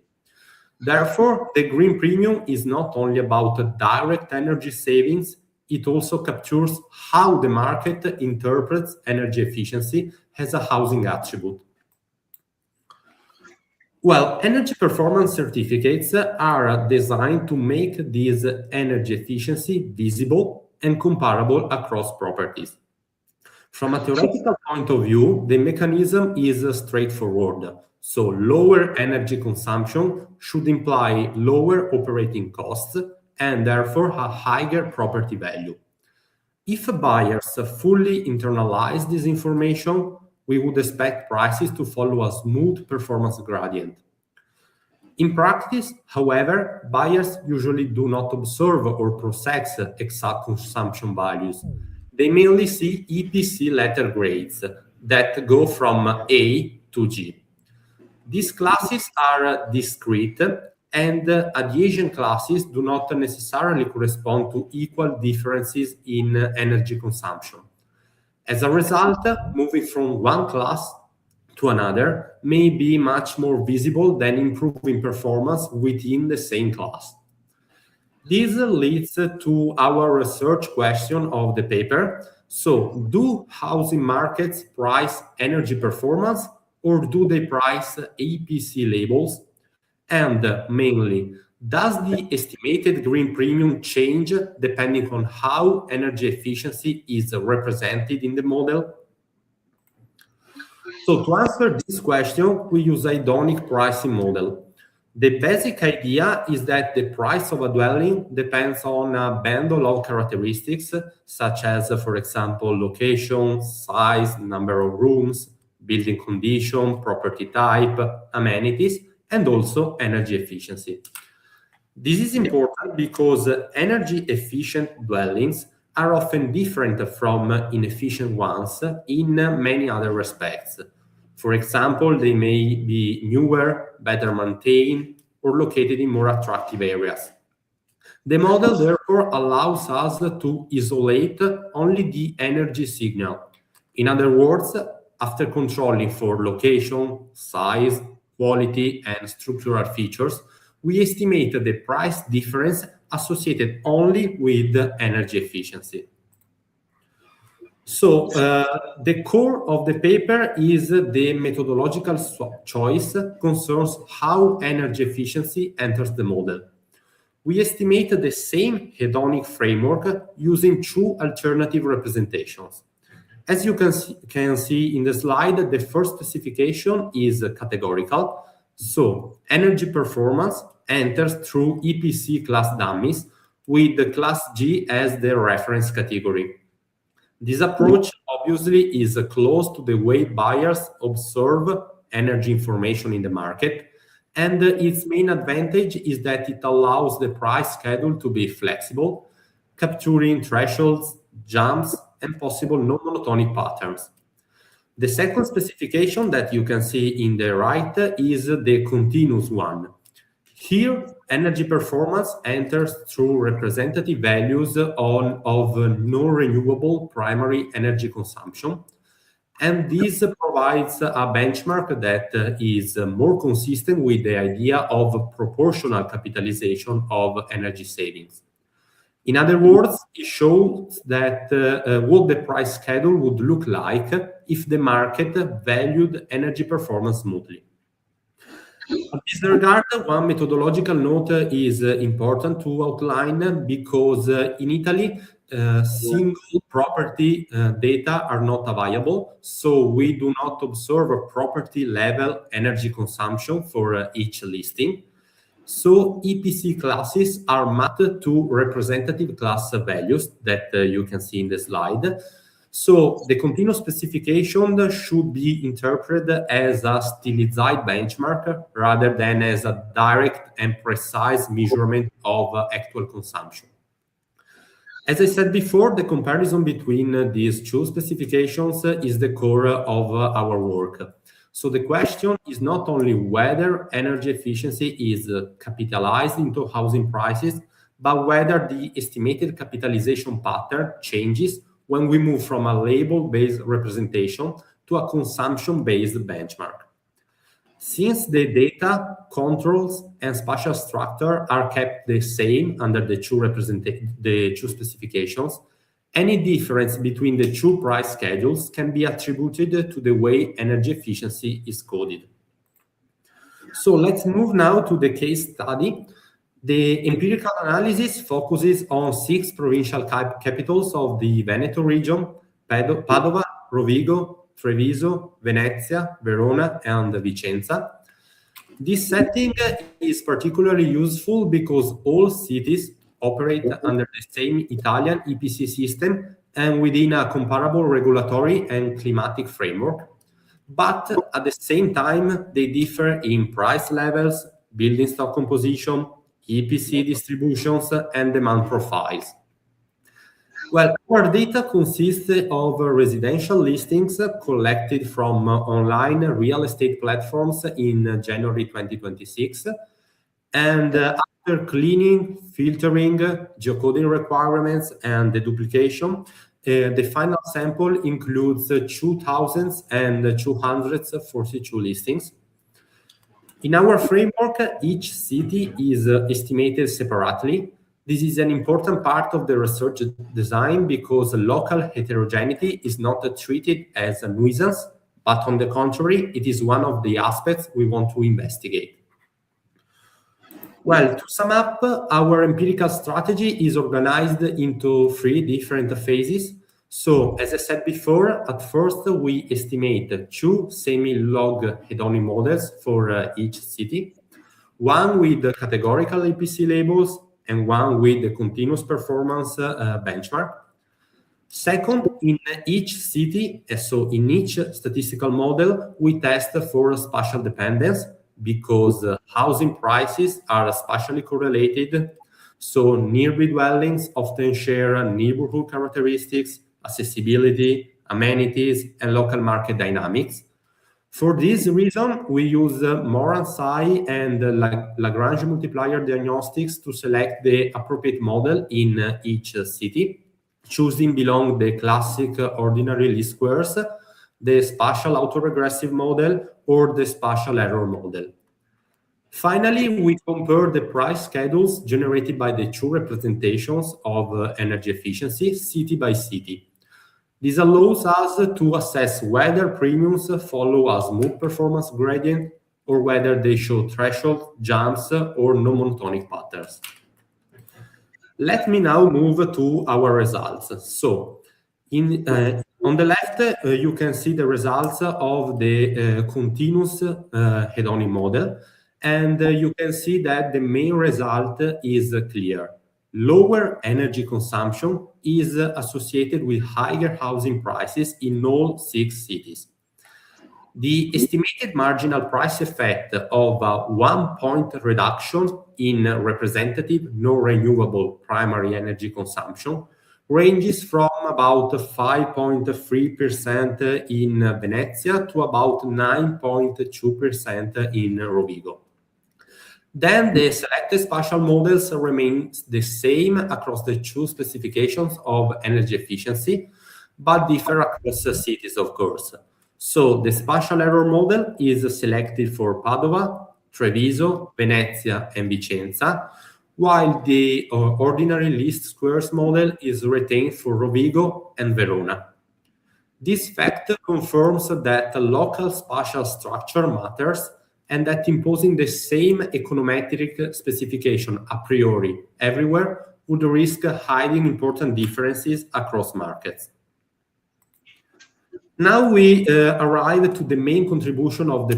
Therefore, the green premium is not only about direct energy savings, it also captures how the market interprets energy efficiency as a housing attribute. Well, energy performance certificates are designed to make this energy efficiency visible and comparable across properties. From a theoretical point of view, the mechanism is straightforward. So lower energy consumption should imply lower operating costs and therefore a higher property value. If buyers fully internalize this information, we would expect prices to follow a smooth performance gradient. In practice, however, buyers usually do not observe or process exact consumption values. They mainly see EPC letter grades that go from A to G. These classes are discrete and adjacent classes do not necessarily correspond to equal differences in energy consumption. As a result, moving from one class to another may be much more visible than improving performance within the same class. This leads to our research question of the paper. So, do housing markets price energy performance, or do they price EPC labels? And mainly, does the estimated green premium change depending on how energy efficiency is represented in the model? So to answer this question, we use a hedonic pricing model. The basic idea is that the price of a dwelling depends on a bundle of characteristics, such as, for example, location, size, number of rooms, building condition, property type, amenities, and also energy efficiency. This is important because energy efficient dwellings are often different from inefficient ones in many other respects. For example, they may be newer, better maintained, or located in more attractive areas. The model therefore allows us to isolate only the energy signal. In other words, after controlling for location, size, quality, and structural features, we estimate the price difference associated only with energy efficiency. So the core of the paper is the methodological choice concerns how energy efficiency enters the model. We estimate the same hedonic framework using two alternative representations. As you can see in the slide, the first specification is categorical. So energy performance enters through EPC class dummies with the class G as the reference category. This approach obviously is close to the way buyers observe energy information in the market, and its main advantage is that it allows the price schedule to be flexible, capturing thresholds, jumps, and possible non-monotonic patterns. The second specification that you can see in the right is the continuous one. Here, energy performance enters through representative values of non-renewable primary energy consumption, and this provides a benchmark that is more consistent with the idea of proportional capitalization of energy savings. In other words, it shows that what the price schedule would look like if the market valued energy performance smoothly. In this regard, one methodological note is important to outline because in Italy, single property data are not available, so we do not observe a property level energy consumption for each listing. So EPC classes are mapped to representative class values that you can see in the slide. So the continuous specification should be interpreted as a stylized benchmark rather than as a direct and precise measurement of actual consumption. As I said before, the comparison between these two specifications is the core of our work. So the question is not only whether energy efficiency is capitalized into housing prices, but whether the estimated capitalization pattern changes when we move from a label-based representation to a consumption-based benchmark. Since the data, controls, and spatial structure are kept the same under the two specifications, any difference between the two price schedules can be attributed to the way energy efficiency is coded. So let's move now to the case study. The empirical analysis focuses on 6 provincial capitals of the Veneto region: Padova, Rovigo, Treviso, Venezia, Verona, and Vicenza. This setting is particularly useful because all cities operate under the same Italian EPC system and within a comparable regulatory and climatic framework. But at the same time, they differ in price levels, building stock composition, EPC distributions, and demand profiles. Well, our data consists of residential listings collected from online real estate platforms in January 2026. And after cleaning, filtering, geocoding requirements, and deduplication, the final sample includes 2,242 listings. In our framework, each city is estimated separately. This is an important part of the research design because local heterogeneity is not treated as a nuisance, but on the contrary, it is one of the aspects we want to investigate. Well, to sum up, our empirical strategy is organized into 3 different phases. So, as I said before, at first we estimate 2 semi-log hedonic models for each city, one with the categorical EPC labels and one with the continuous performance benchmark. Second, in each city, so in each statistical model, we test for spatial dependence because housing prices are spatially correlated. So nearby dwellings often share neighborhood characteristics, accessibility, amenities, and local market dynamics. For this reason, we use Moran-Sai and Lagrange multiplier diagnostics to select the appropriate model in each city, choosing below the classic ordinary least squares, the spatial autoregressive model, or the spatial error model. Finally, we compare the price schedules generated by the 2 representations of energy efficiency, city by city. This allows us to assess whether premiums follow a smooth performance gradient or whether they show threshold, jumps, or non-monotonic patterns. Let me now move to our results. So, on the left, you can see the results of the continuous hedonic model, and you can see that the main result is clear. Lower energy consumption is associated with higher housing prices in all 6 cities. The estimated marginal price effect of a 1-point reduction in representative non-renewable primary energy consumption ranges from about 5.3% in Venezia to about 9.2% in Rovigo. Then the selected spatial models remain the same across the 2 specifications of energy efficiency, but differ across cities, of course. So the spatial error model is selected for Padova, Treviso, Venezia, and Vicenza, while the ordinary least squares model is retained for Rovigo and Verona. This fact confirms that local spatial structure matters and that imposing the same econometric specification a priori everywhere would risk hiding important differences across markets. Now we arrive to the main contribution of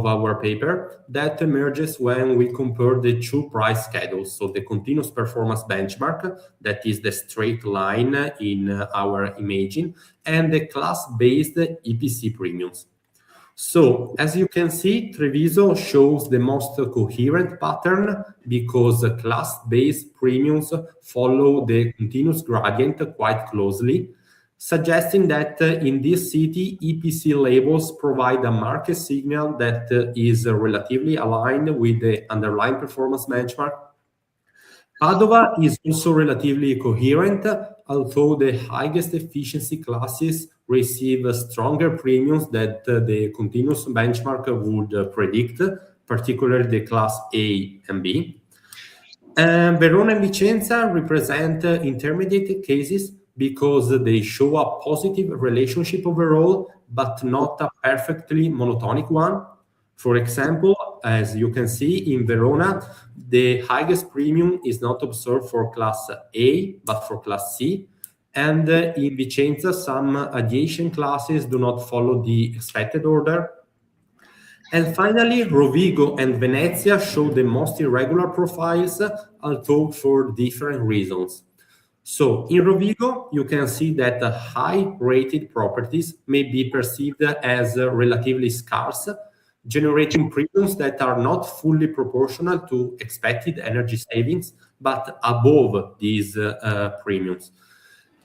our paper that emerges when we compare the 2 price schedules. So the continuous performance benchmark, that is the straight line in our imaging, and the class-based EPC premiums. So as you can see, Treviso shows the most coherent pattern because class-based premiums follow the continuous gradient quite closely, suggesting that in this city, EPC labels provide a market signal that is relatively aligned with the underlying performance benchmark. Padova is also relatively coherent, although the highest efficiency classes receive stronger premiums that the continuous benchmark would predict, particularly the class A and B. Verona and Vicenza represent intermediate cases because they show a positive relationship overall, but not a perfectly monotonic one. For example, as you can see in Verona, the highest premium is not observed for class A, but for class C. And in Vicenza, some adjacent classes do not follow the expected order. And finally, Rovigo and Venezia show the most irregular profiles, although for different reasons. So in Rovigo, you can see that high-rated properties may be perceived as relatively scarce, generating premiums that are not fully proportional to expected energy savings, but above these premiums.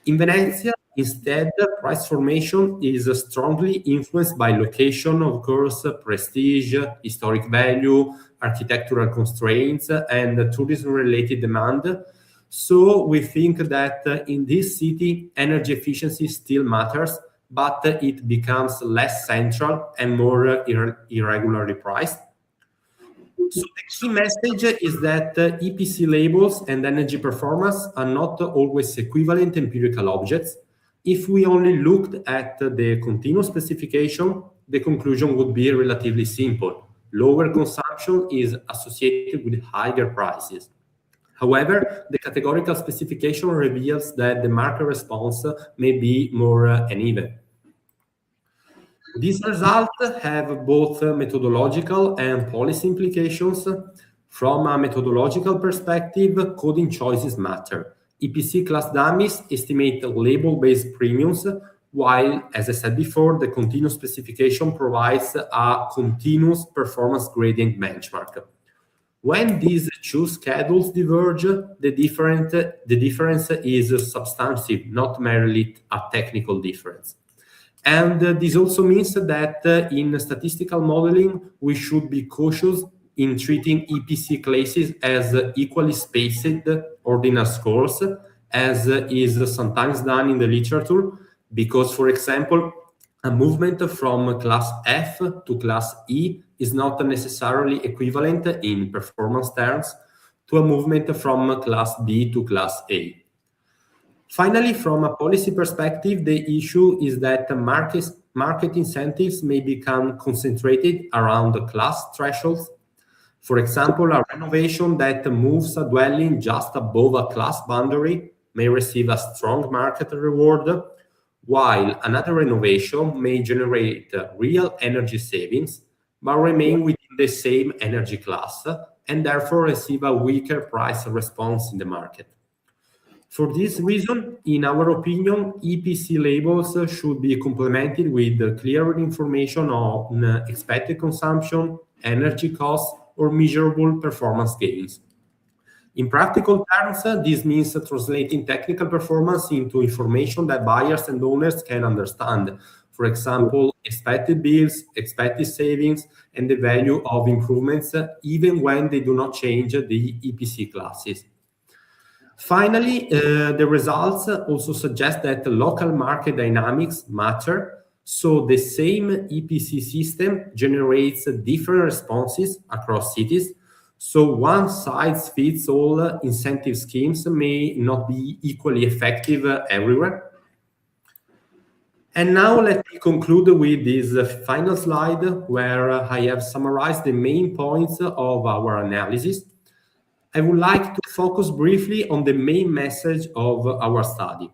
In Venezia, Instead, price formation is strongly influenced by location, of course, prestige, historic value, architectural constraints, and tourism-related demand. So we think that in this city, energy efficiency still matters, but it becomes less central and more irregularly priced. So the key message is that EPC labels and energy performance are not always equivalent empirical objects. If we only looked at the continuous specification, the conclusion would be relatively simple. Lower consumption is associated with higher prices. However, the categorical specification reveals that the market response may be more uneven. These results have both methodological and policy implications. From a methodological perspective, coding choices matter. EPC class dummies estimate label-based premiums, while, as I said before, the continuous specification provides a continuous performance gradient benchmark. When these two schedules diverge, the difference is substantive, not merely a technical difference. And this also means that in statistical modeling, we should be cautious in treating EPC classes as equally spaced ordinal scores, as is sometimes done in the literature, because, for example, a movement from class F to class E is not necessarily equivalent in performance terms to a movement from class B to class A. Finally, from a policy perspective, the issue is that market incentives may become concentrated around the class thresholds. For example, a renovation that moves a dwelling just above a class boundary may receive a strong market reward, while another renovation may generate real energy savings, but remain within the same energy class, and therefore receive a weaker price response in the market. For this reason, in our opinion, EPC labels should be complemented with clearer information on expected consumption, energy costs, or measurable performance gains. In practical terms, this means translating technical performance into information that buyers and owners can understand. For example, expected bills, expected savings, and the value of improvements, even when they do not change the EPC classes. Finally, the results also suggest that local market dynamics matter. So the same EPC system generates different responses across cities. So one-size-fits-all incentive schemes may not be equally effective everywhere. And now let me conclude with this final slide where I have summarized the main points of our analysis. I would like to focus briefly on the main message of our study.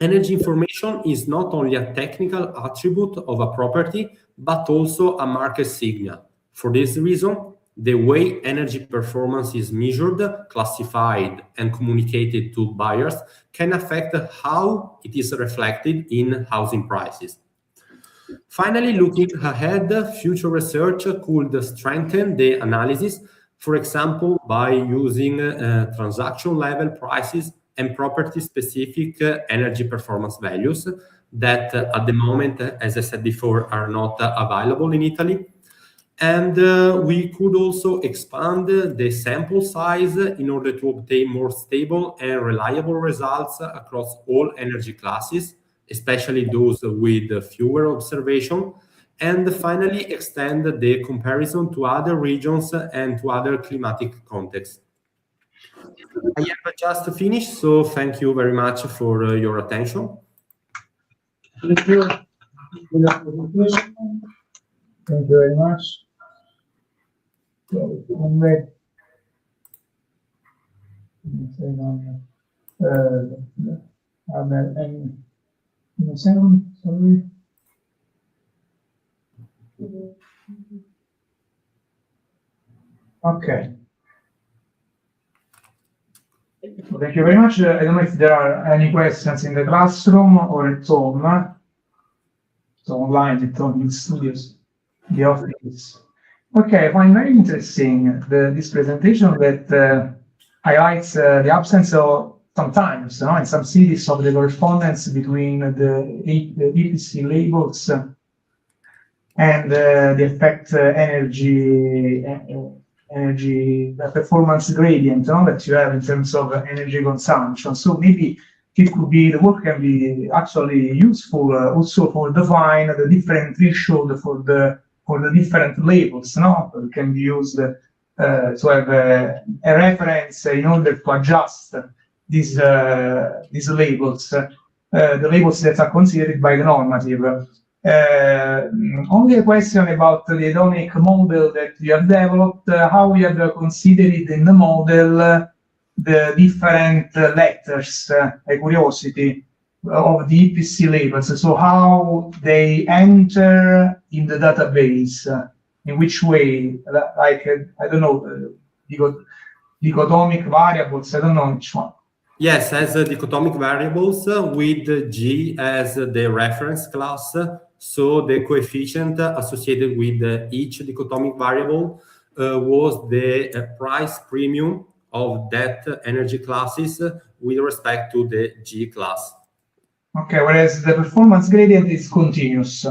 Energy information is not only a technical attribute of a property, but also a market signal. For this reason, the way energy performance is measured, classified, and communicated to buyers can affect how it is reflected in housing prices. Finally, looking ahead, future research could strengthen the analysis, for example, by using transaction-level prices and property-specific energy performance values that at the moment, as I said before, are not available in Italy. And we could also expand the sample size in order to obtain more stable and reliable results across all energy classes, especially those with fewer observations. And finally, extend the comparison to other regions and to other climatic contexts. I have just finished, so thank you very much for your attention. Thank you. Thank you very much. So, sorry. Okay. So thank you very much. I don't know if there are any questions in the classroom or at home. So online, at home, in studios, the office. Okay, I find very interesting this presentation that highlights the absence of sometimes, in some cities, of the correspondence between the EPC labels and the effect energy performance gradient that you have in terms of energy consumption. So maybe it could be, the work can be actually useful also for define the different threshold for the different labels. It can be used to have a reference in order to adjust these labels, the labels that are considered by the normative. Only a question about the hedonic model that you have developed, how you have considered in the model the different letters, a curiosity of the EPC labels, so how they enter in the database, in which way, like, I don't know, dichotomic variables, I don't know which one. Yes, as dichotomic variables with G as the reference class. So the coefficient associated with each dichotomic variable was the price premium of that energy classes with respect to the G class. Okay, whereas the performance gradient is continuous.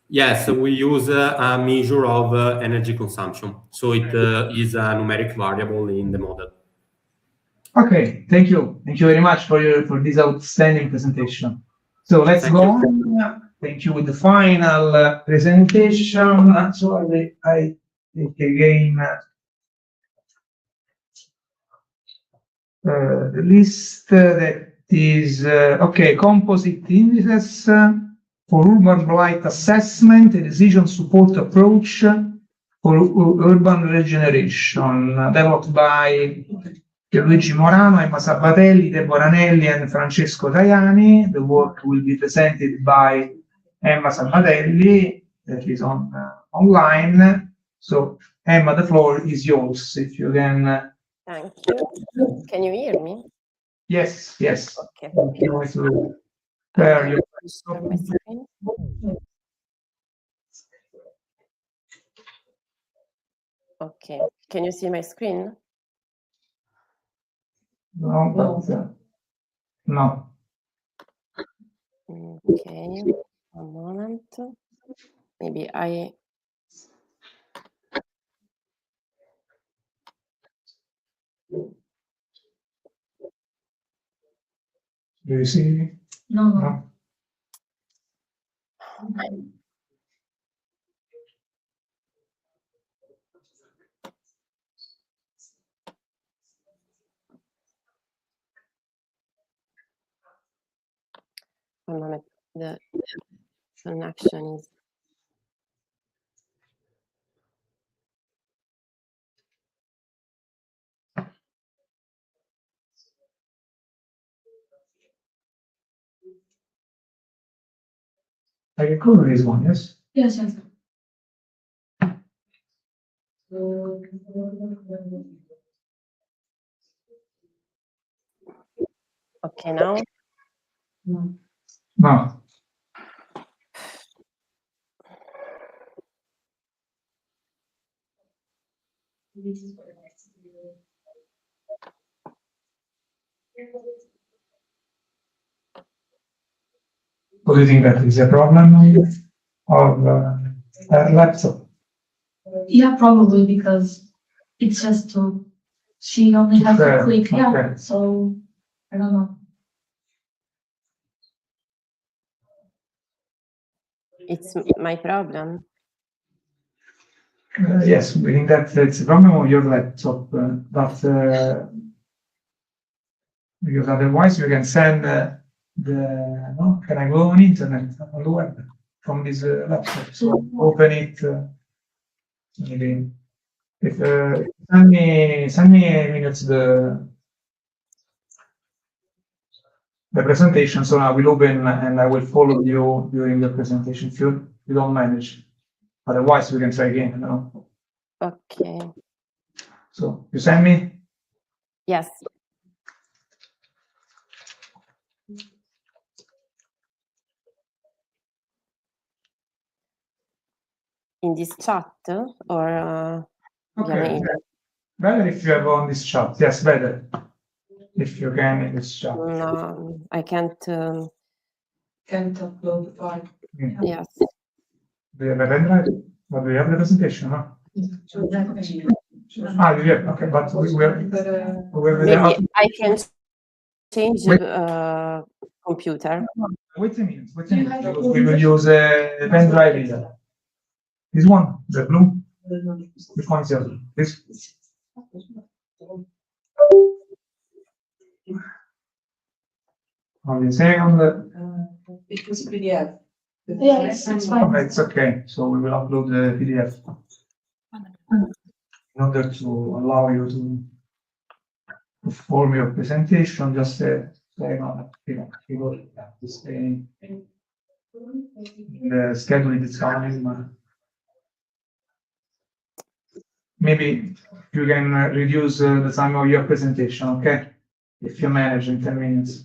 Yes, we use a measure of energy consumption. So it is a numeric variable in the model. Okay, thank you. Thank you very much for this outstanding presentation. So let's go on. Thank you with the final presentation. So I take again the list that is, okay, composite indices for urban blight assessment, a decision support approach for urban regeneration, developed by Luigi Morano, Emma Sabatelli, Deborah Anelli, and Francesco Tajani. The work will be presented by Emma Sabatelli, that is online. So, Emma, the floor is yours. If you can. Thank you. Can you hear me? Yes, yes. Okay. Okay. Can you see my screen? No. No. Okay. One moment. Maybe I. Do you see? No. One moment. The connection is. I can cover this one, yes? Yes. Okay, now? No. What do you think that is a problem of laptop? Yeah, probably because it's just she only has to click, okay. So I don't know. It's my problem. Yes, we think that it's a problem of your laptop, but because otherwise you can send can I go on internet, on the web, from this laptop? So open it, maybe. If send me a minute the presentation, so I will open and I will follow you during the presentation if you don't manage. Otherwise, we can try again. No? Okay. So you send me? Yes. In this chat or okay. Better if you have on this chat. Yes, better. If you can in this chat. No, I can't. Can't upload the file. Yes. Do you have a pen drive? But do you have the presentation, no? Ah, you have, okay, but we have Maybe I can change the computer. wait a minute, because we will use a pen drive here. This one, the blue, which one is the other? This. On the second, It was PDF. Yeah, it's fine. it's okay, so we will upload the PDF. In order to allow you to perform your presentation, just stay on, the schedule is time. Maybe you can reduce the time of your presentation, okay? If you manage in 10 minutes.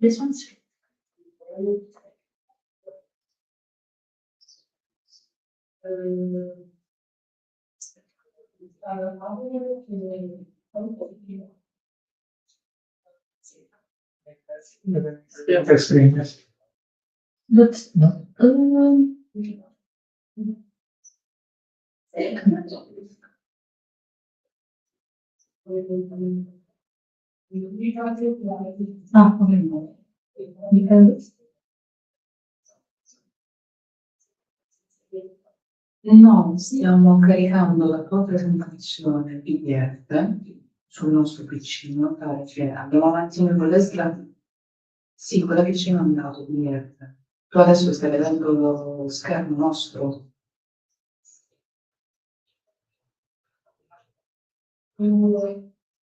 This one's. The screen, yes. But, No? Ah, ok. Because. No, stiamo caricando la tua presentazione PDF sul nostro PC, perché abbiamo un attimo con le slide. Sì, quella che ci hai mandato PDF. Tu adesso stai vedendo lo schermo nostro.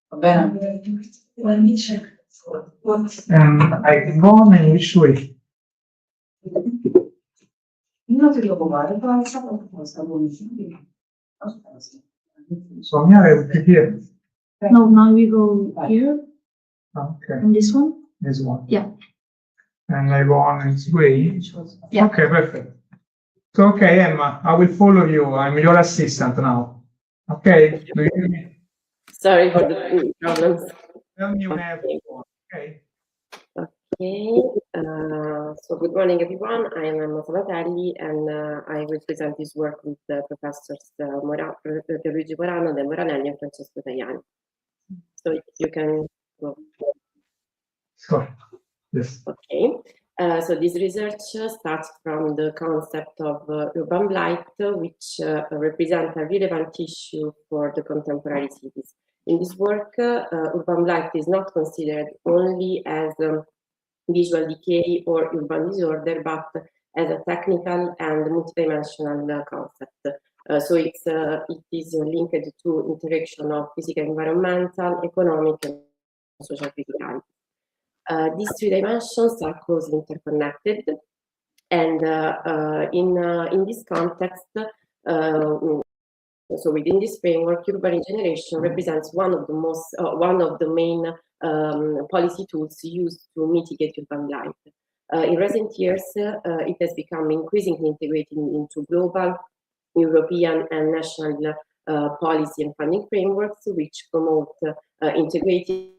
Va bene? Let me check. I can go on in which way? Non ti preoccupare, poi facciamo qualcosa. So here I will click here. No, now we go here, Okay, and this one. this one. Yeah. And I go on its way. Yeah. Okay, perfect. So, okay, Emma, I will follow you. I'm your assistant now. Okay? Do you hear me? Sorry for the problems. Tell me when I have to go. Okay. Okay, so good morning everyone. I am Emma Salatelli and I will present this work with Professors Pierluigi Morano, De Moranelli and Francesco Tajani. So you can go. So, yes. Okay, so this research starts from the concept of urban blight, which represents a relevant issue for the contemporary cities. In this work, urban blight is not considered only as visual decay or urban disorder, but as a technical and multidimensional concept. So it is linked to interaction of physical, environmental, economic, and social criticality. These three dimensions are closely interconnected, and in this context, so within this framework, urban regeneration represents one of the main policy tools used to mitigate urban blight. In recent years, it has become increasingly integrated into global, European, and national policy and funding frameworks, which promote integrated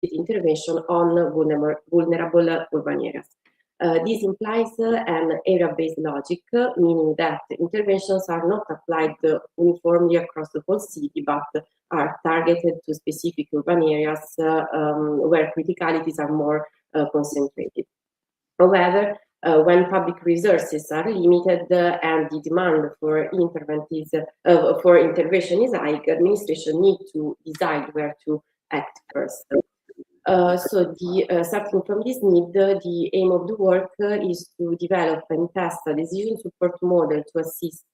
intervention on vulnerable urban areas. This implies an area-based logic, meaning that interventions are not applied uniformly across the whole city, but are targeted to specific urban areas where criticalities are more concentrated. However, when public resources are limited and the demand for intervention is high, administration needs to decide where to act first. Starting from this need, the aim of the work is to develop and test a decision support model to assist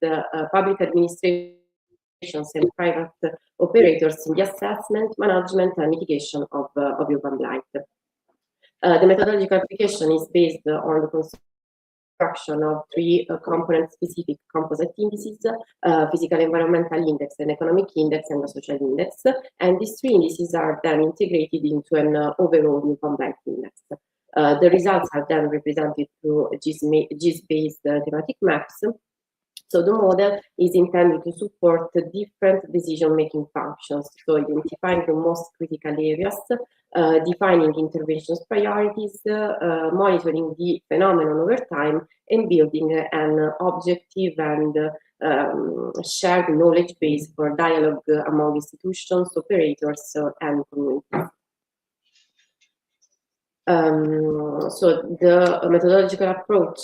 public administration and private operators in the assessment, management, and mitigation of urban blight. The methodological application is based on the construction of three component-specific composite indices: physical environmental index, an economic index, and a social index. And these three indices are then integrated into an overall urban blight index. The results are then represented through GIS-based thematic maps. So the model is intended to support different decision-making functions, so identifying the most critical areas, defining interventions priorities, monitoring the phenomenon over time, and building an objective and shared knowledge base for dialogue among institutions, operators, and communities. So the methodological approach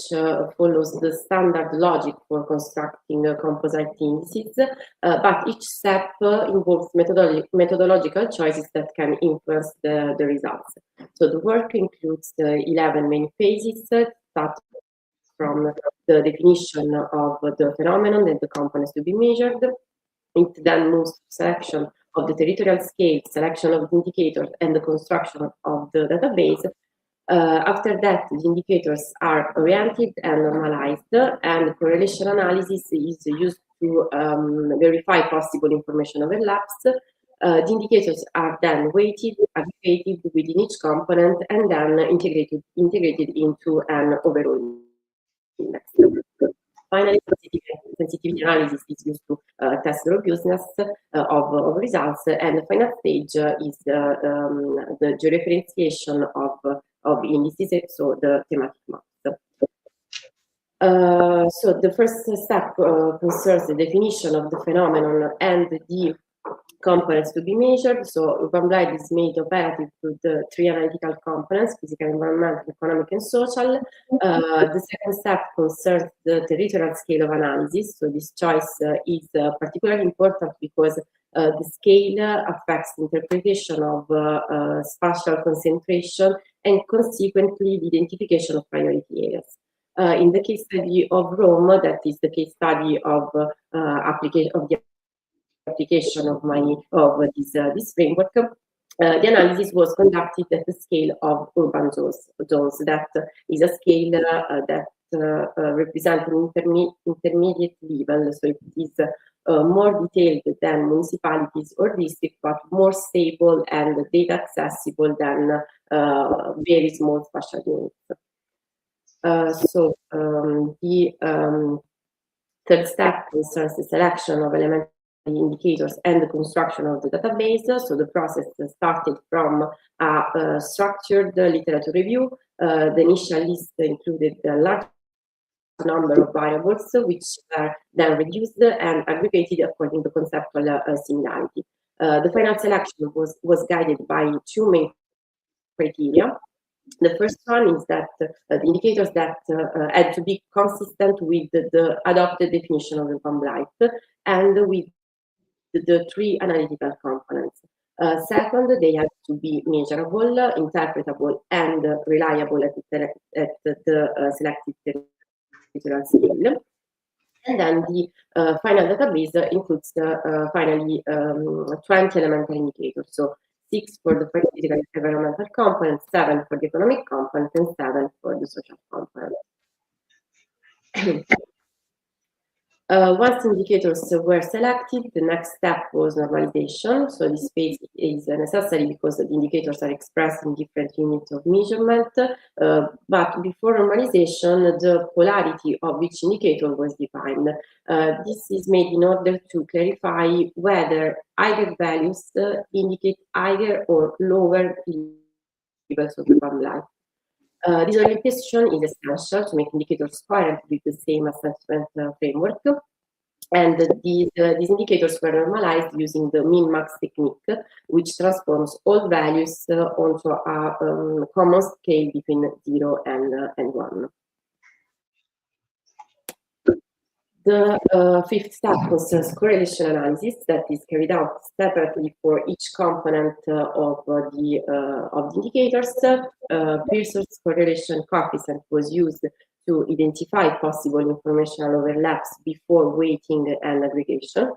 follows the standard logic for constructing composite indices, but each step involves methodological choices that can influence the results. So the work includes 11 main phases, start from the definition of the phenomenon and the components to be measured. It then moves to selection of the territorial scale, selection of the indicators, and the construction of the database. After that, the indicators are oriented and normalized, and correlation analysis is used to verify possible information overlaps. The indicators are then weighted, aggregated within each component, and then integrated into an overall index. Finally, sensitivity analysis is used to test the robustness of results, and the final stage is the georeferentiation of indices, so the thematic maps. So the first step concerns the definition of the phenomenon and the components to be measured. So urban blight is made operative to the three analytical components: physical, environmental, economic, and social. The second step concerns the territorial scale of analysis. So this choice is particularly important because the scale affects the interpretation of spatial concentration and consequently the identification of priority areas. In the case study of Rome, that is the case study of the application of this framework, the analysis was conducted at the scale of urban zones. That is a scale that represents an intermediate level, so it is more detailed than municipalities or districts, but more stable and data accessible than very small spatial units. The third step concerns the selection of elementary indicators and the construction of the database. So the process started from a structured literature review. The initial list included a large number of variables, which were then reduced and aggregated according to conceptual similarity. The final selection was guided by two main criteria. The first one is that the indicators that had to be consistent with the adopted definition of urban blight and with the three analytical components. Second, they have to be measurable, interpretable, and reliable at the selected territorial scale. And then the final database includes finally 20 elementary indicators. So 6 for the physical and environmental component, 7 for the economic component, and 7 for the social component. Once indicators were selected, the next step was normalization. So this phase is necessary because the indicators are expressed in different units of measurement. But before normalization, the polarity of each indicator was defined. This is made in order to clarify whether higher values indicate higher or lower levels of urban blight. This orientation is essential to make indicators coherent with the same assessment framework. And these indicators were normalized using the min-max technique, which transforms all values onto a common scale between 0 and 1. The fifth step concerns correlation analysis that is carried out separately for each component of the indicators. Pearson's correlation coefficient was used to identify possible informational overlaps before weighting and aggregation.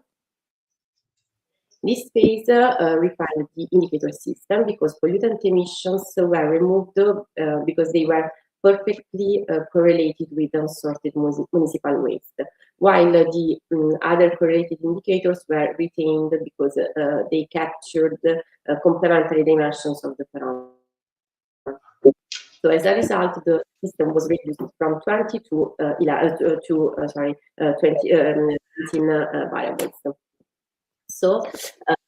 This phase refined the indicator system because pollutant emissions were removed because they were perfectly correlated with unsorted municipal waste, while the other correlated indicators were retained because they captured complementary dimensions of the phenomenon. So as a result, the system was reduced from 20 to 19 variables. So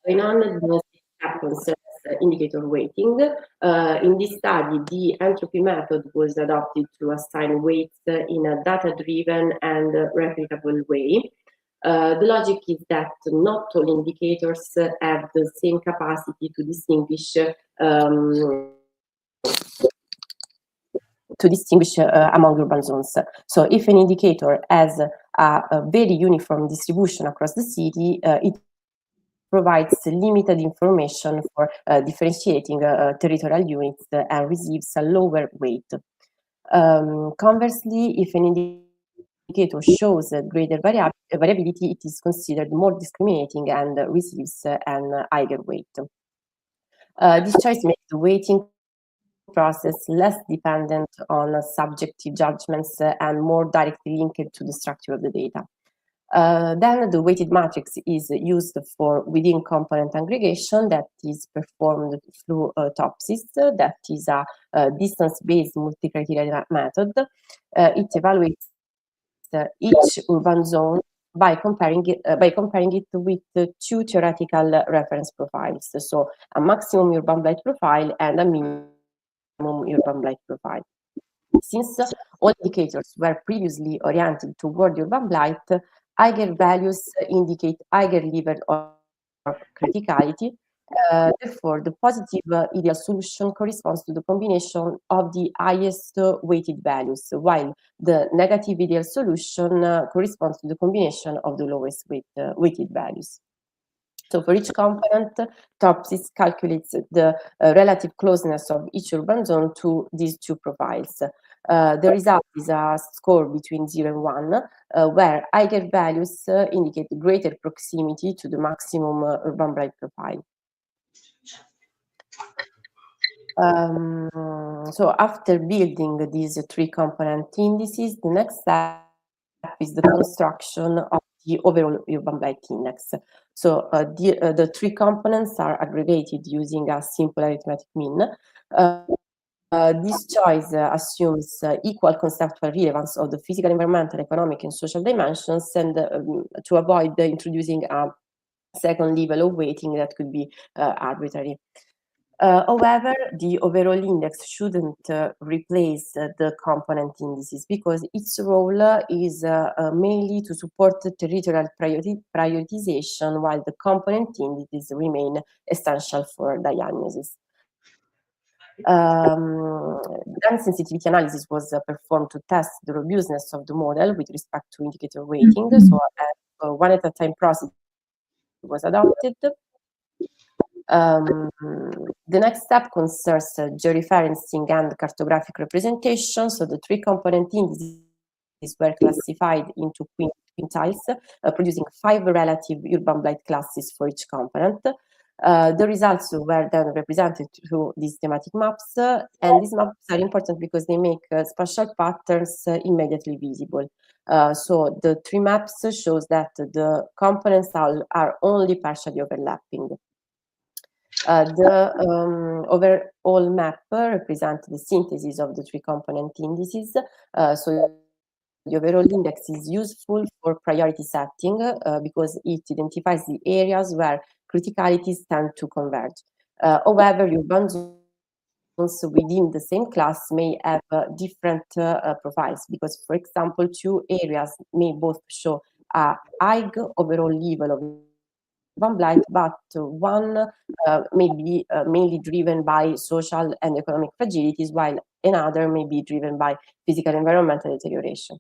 going on, the step concerns indicator weighting. In this study, the entropy method was adopted to assign weights in a data-driven and replicable way. The logic is that not all indicators have the same capacity to distinguish among urban zones. So if an indicator has a very uniform distribution across the city, it provides limited information for differentiating territorial units and receives a lower weight. Conversely, if an indicator shows greater variability, it is considered more discriminating and receives an higher weight. This choice makes the weighting process less dependent on subjective judgments and more directly linked to the structure of the data. Then the weighted matrix is used for within component aggregation that is performed through TOPSIS, that is a distance-based multi-criteria method. It evaluates each urban zone by comparing it with two theoretical reference profiles, so a maximum urban blight profile and a minimum urban blight profile. Since all indicators were previously oriented toward urban blight, higher values indicate higher level of criticality. Therefore, the positive ideal solution corresponds to the combination of the highest weighted values, while the negative ideal solution corresponds to the combination of the lowest weighted values. So for each component, TOPSIS calculates the relative closeness of each urban zone to these two profiles. The result is a score between 0 and 1, where higher values indicate greater proximity to the maximum urban blight profile. So after building these three component indices, the next step is the construction of the overall urban blight index. So the three components are aggregated using a simple arithmetic mean. This choice assumes equal conceptual relevance of the physical, environmental, economic, and social dimensions, and to avoid introducing a second level of weighting that could be arbitrary. However, the overall index shouldn't replace the component indices because its role is mainly to support territorial prioritization, while the component indices remain essential for diagnosis. Then sensitivity analysis was performed to test the robustness of the model with respect to indicator weighting. So a one at a time process was adopted. The next step concerns georeferencing and cartographic representation. So the three component indices were classified into quintiles, producing 5 relative urban blight classes for each component. The results were then represented through these thematic maps, and these maps are important because they make spatial patterns immediately visible. So the 3 maps shows that the components are only partially overlapping. The overall map represents the synthesis of the 3 component indices. So the overall index is useful for priority setting because it identifies the areas where criticalities tend to converge. However, urban zones within the same class may have different profiles because, for example, 2 areas may both show a high overall level of urban blight, but one may be mainly driven by social and economic fragilities, while another may be driven by physical and environmental deterioration.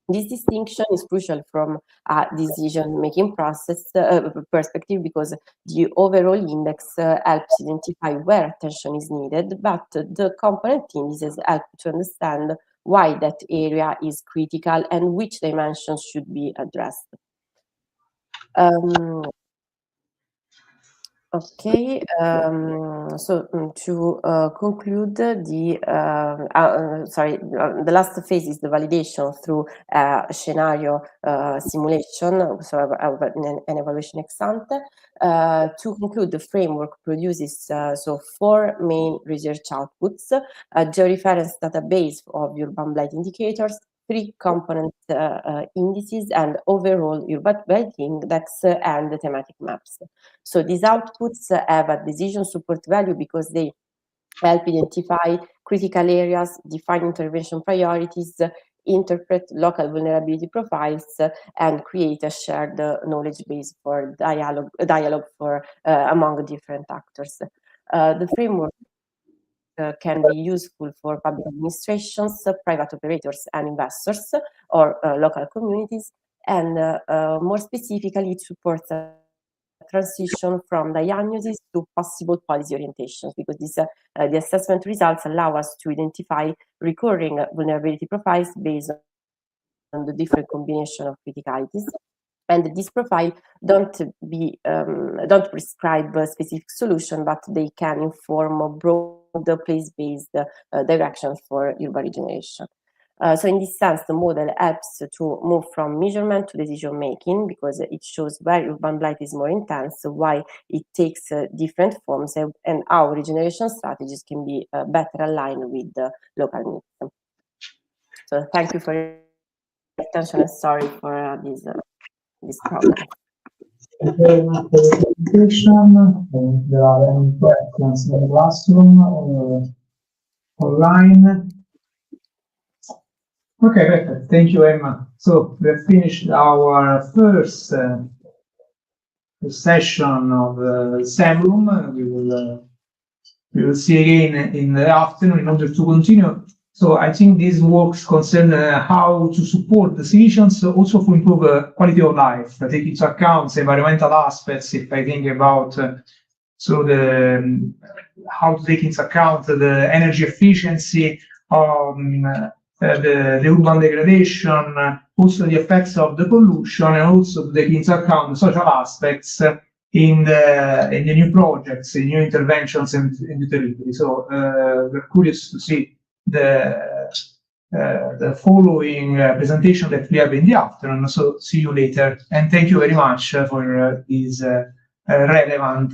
This distinction is crucial from a decision-making process perspective because the overall index helps identify where attention is needed, but the component indices help to understand why that area is critical and which dimensions should be addressed. Okay, to conclude, the last phase is the validation through scenario simulation, so an evaluation ex ante. To conclude, the framework produces 4 main research outputs: a georeference database of urban blight indicators, 3 component indices, and overall urban blight index and thematic maps. So these outputs have a decision support value because they help identify critical areas, define intervention priorities, interpret local vulnerability profiles, and create a shared knowledge base for dialogue for among different actors. The framework can be useful for public administrations, private operators and investors, or local communities, and more specifically, it supports a transition from diagnosis to possible policy orientations, because the assessment results allow us to identify recurring vulnerability profiles based on the different combination of criticalities. And this profile don't prescribe a specific solution, but they can inform a broad place-based direction for urban regeneration. So in this sense, the model helps to move from measurement to decision making, because it shows where urban blight is more intense, why it takes different forms, and how regeneration strategies can be better aligned with the local needs. So thank you for your attention, and sorry for this problem. Thank you very much for the presentation. If there are any questions in the classroom or online. Okay, perfect. Thank you, Emma. So we have finished our first session of the SEM room. We will see again in the afternoon in order to continue. So I think these works concern how to support decisions, also to improve quality of life, take into account environmental aspects. If I think about how to take into account the energy efficiency, the urban degradation, also the effects of the pollution, and also to take into account the social aspects in the new projects, in new interventions in the territory. So we're curious to see the following presentation that we have in the afternoon. So see you later, and thank you very much for these relevant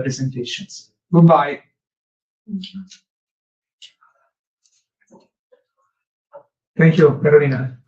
presentations. Goodbye. Thank you, Carolina.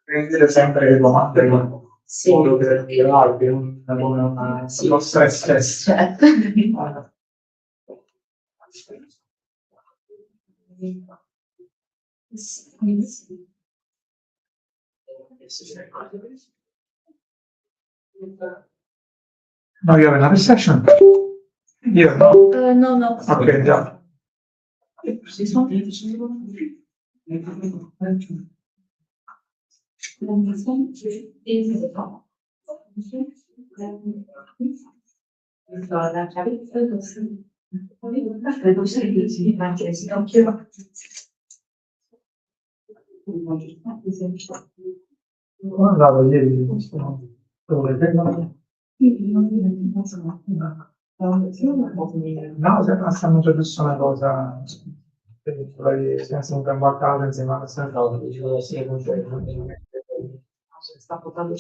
Prendere sempre le domande solo per tirarvi una stress test. Certo. No, you have another session? Here, no? No. Okay, yeah. Guardavo ieri, no, stanno già giusto una cosa, senza un cambiato insieme alla stessa cosa, dicevo sì, sta portando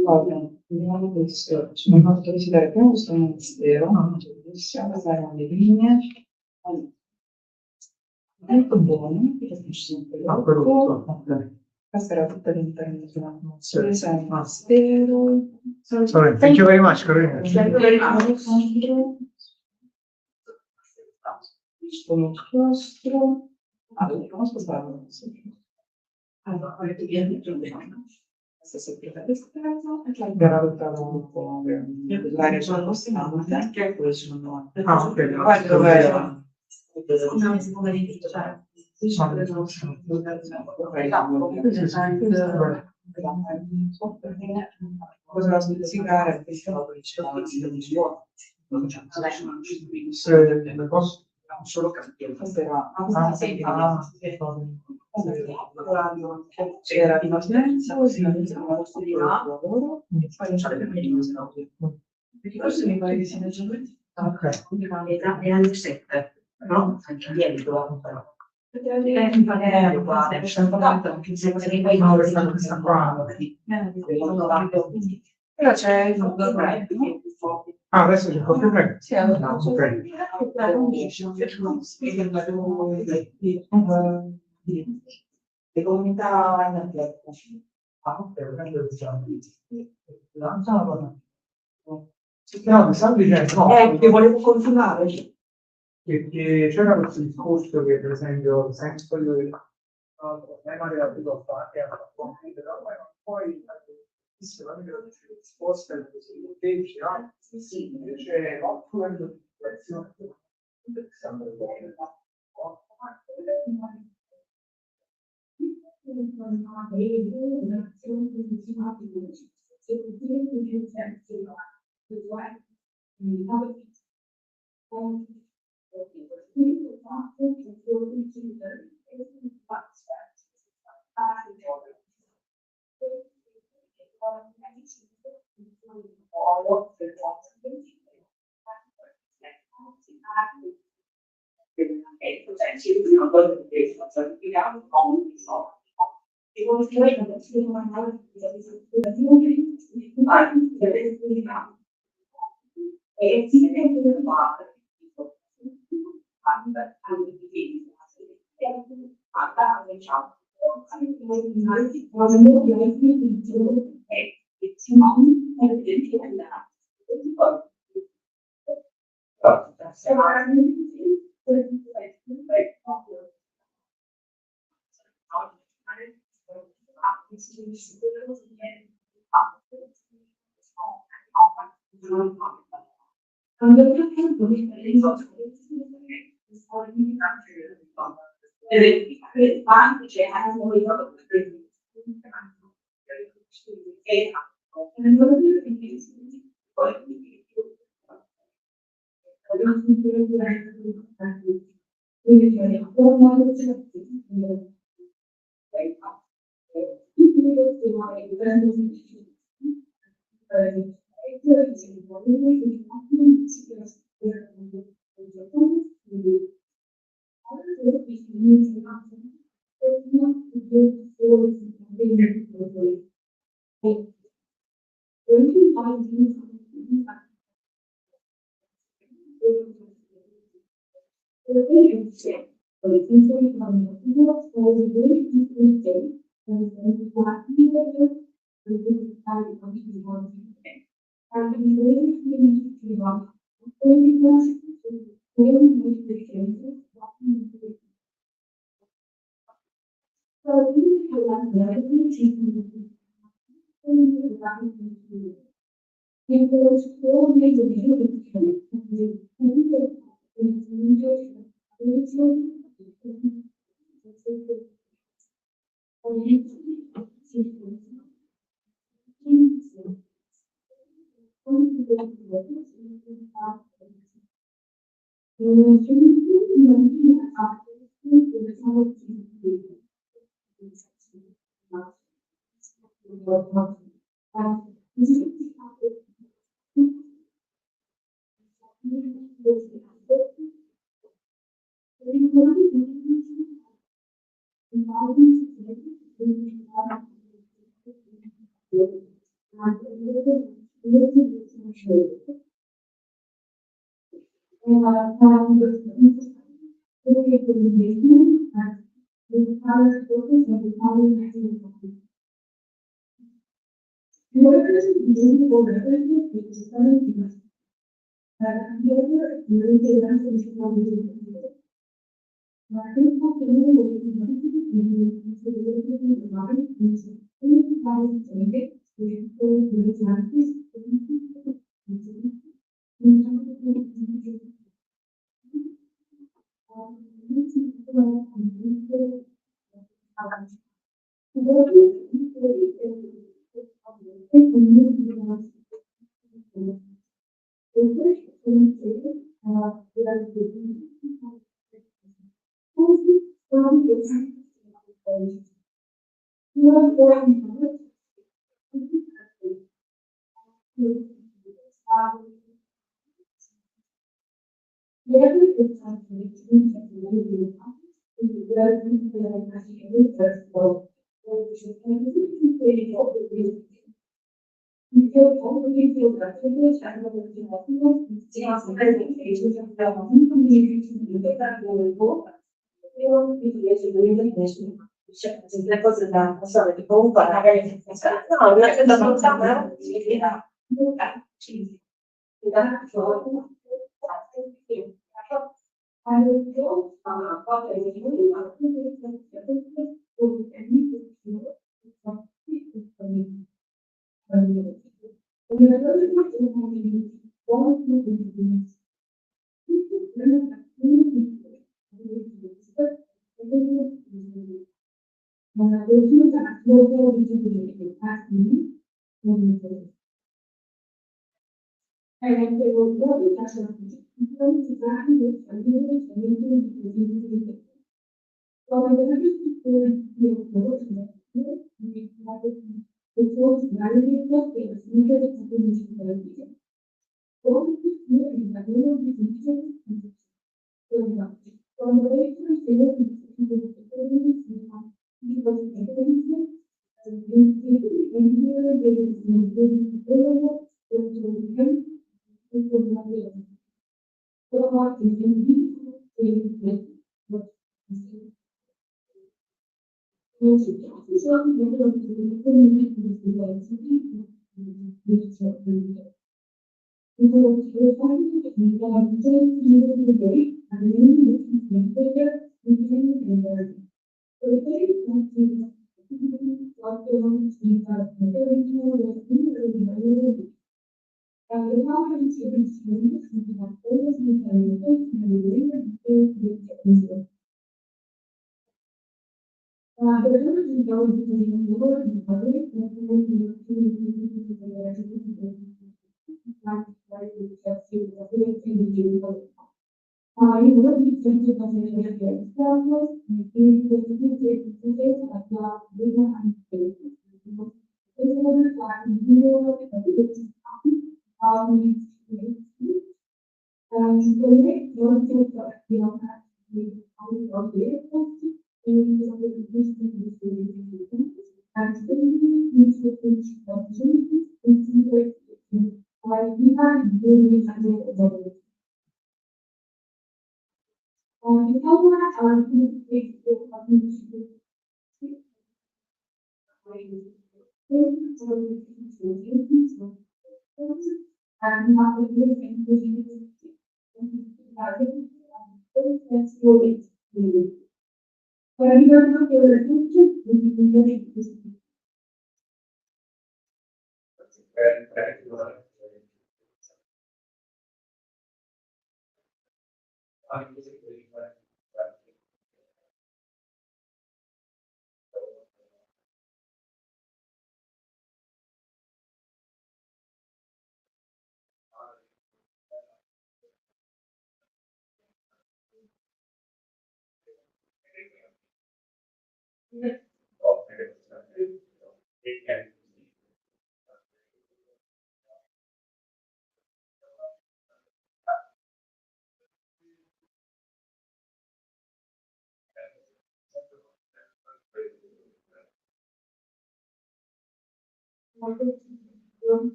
Bello, vediamo questo. Ci hanno fatto visitare prima questo ministero, possiamo fare le linee. Molto buono, questa era tutta l'interno della mozione, c'è il ministero. Sorry, thank you very much, Corina. Sono nostro. Come spostare? Allora, questa sempre estesa e poi abbiamo adottato un po' l'area circostante che poi sono qua dove non si può verificare. Cosa da specificare? Solo c'era di Masenza, si iniziamo di lavoro e poi non c'è perché questo mi pare che sia leggermente è alle 7, no? Anche ieri dovevamo fare. Mi pare uguale, c'è un po' tanto che se poi non è stata questa qua. Però c'è il Adesso c'è proprio prego. sì, allora, No, ok. le comunità No, mi sta dicendo, no, che volevo continuare. che c'era questo discorso che per esempio il senso del problema della filosofia che ha però poi sicuramente la risposta è così invece no? Sì, invece oppure la situazione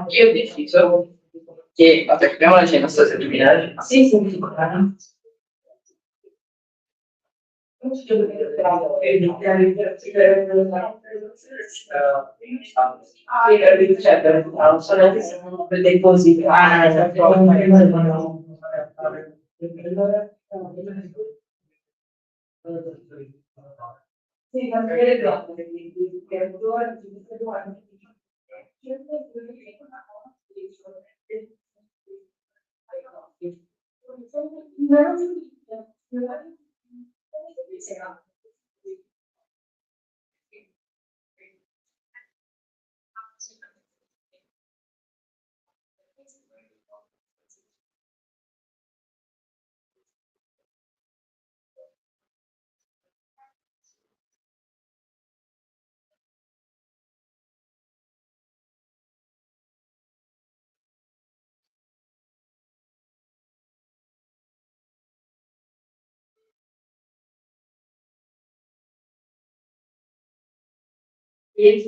Io ho deciso che attacchiamo la cena stasera. Sì, sì. Sono dei posi. Sì,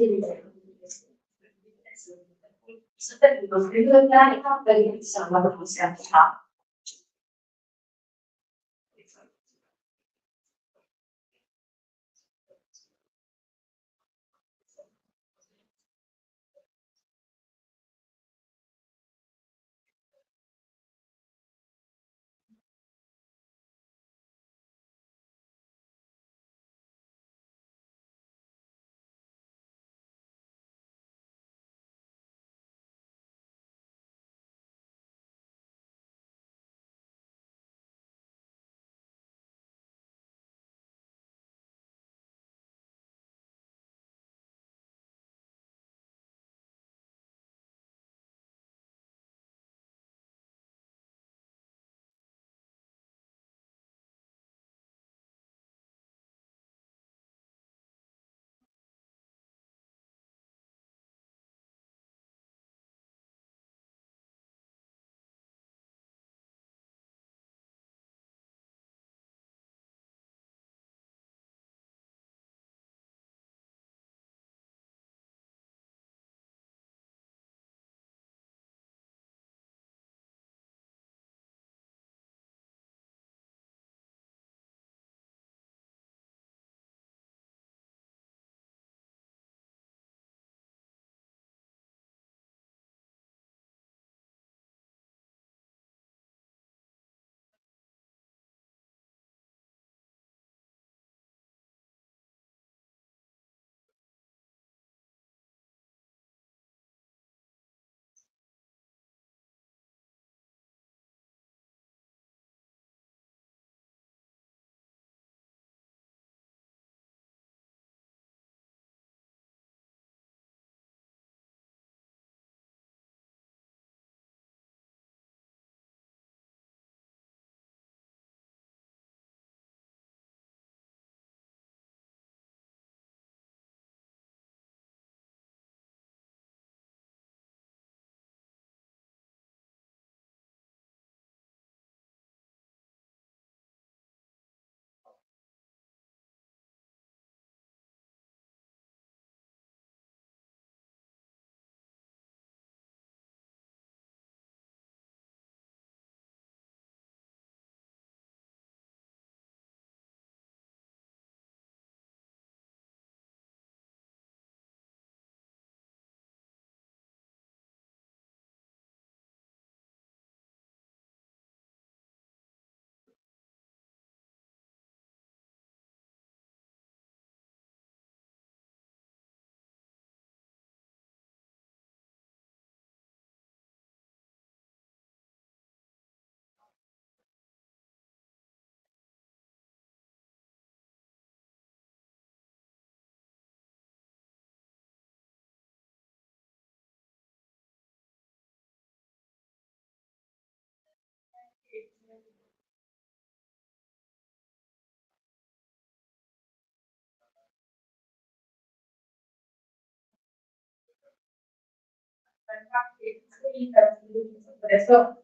Adesso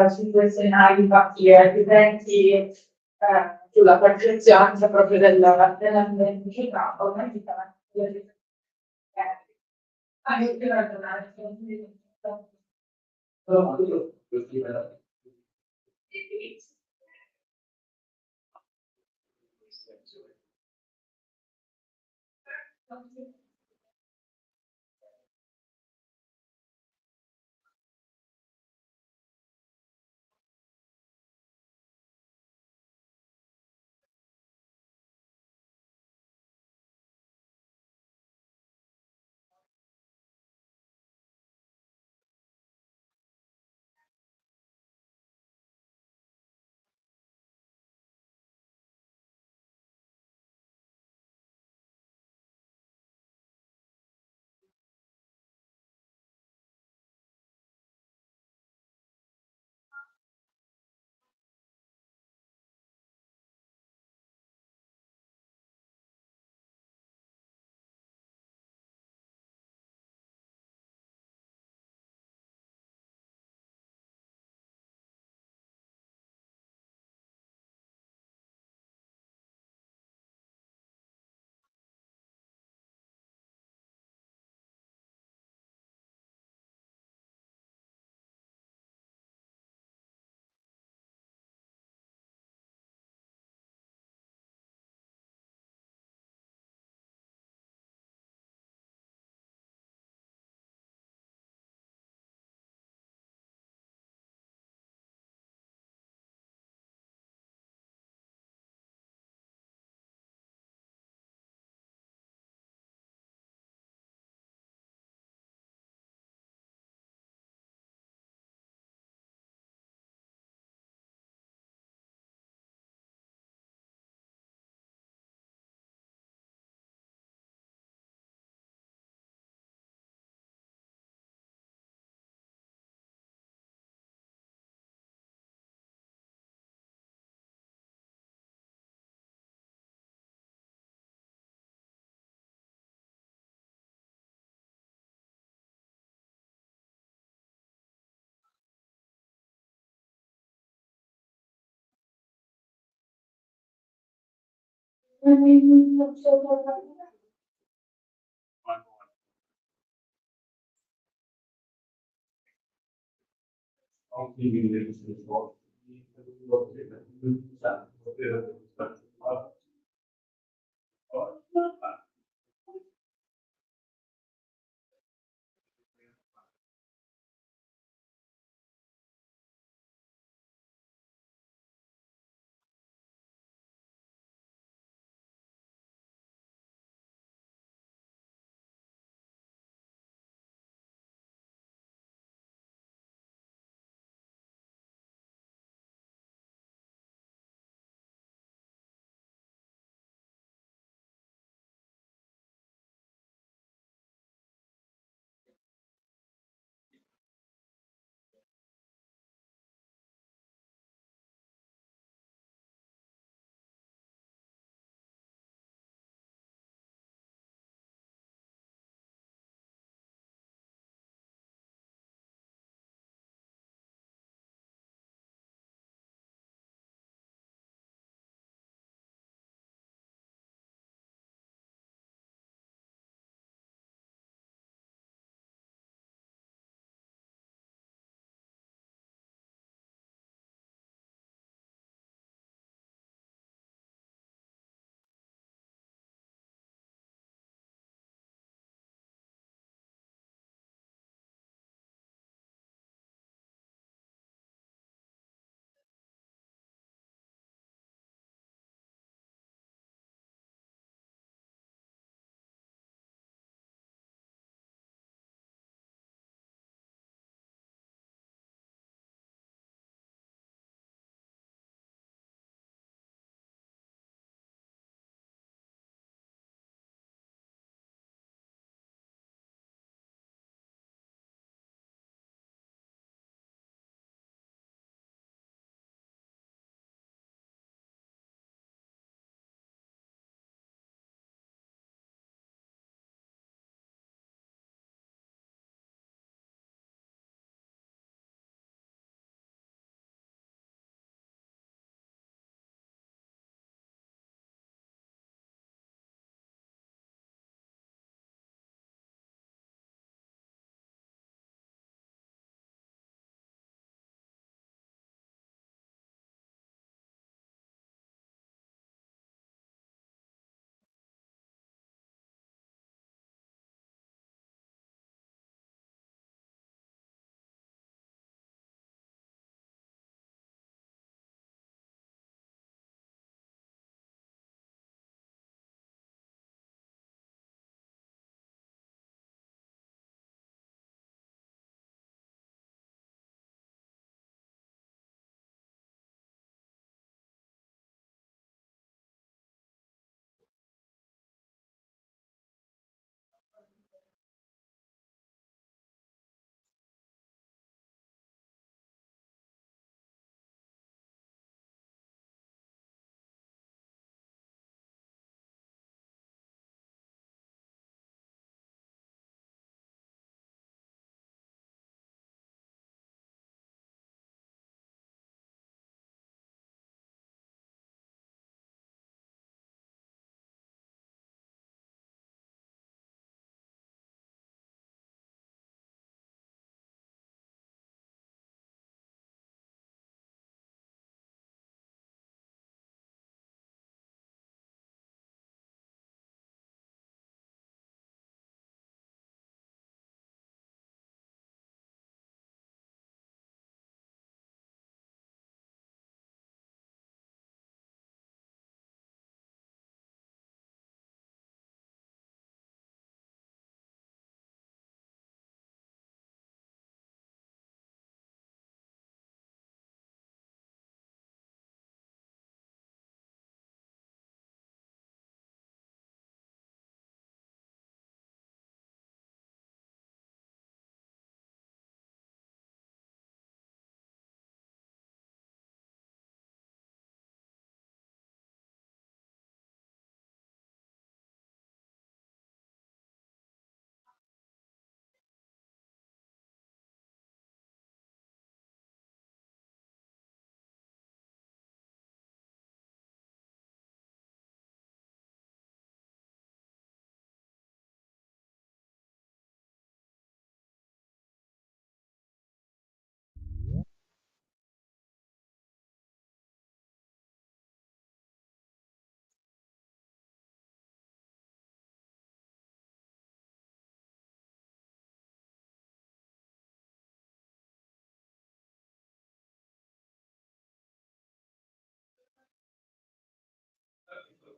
sui due scenari fatti evidenti sulla percezione proprio dell'identità, ormai anche ragionare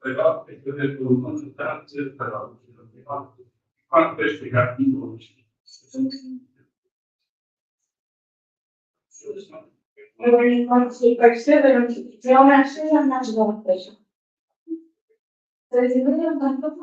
però è quello consultante però quanto è spiegato in voce. Sul paese non ci siamo messi a andare da peso. Se si vede tanto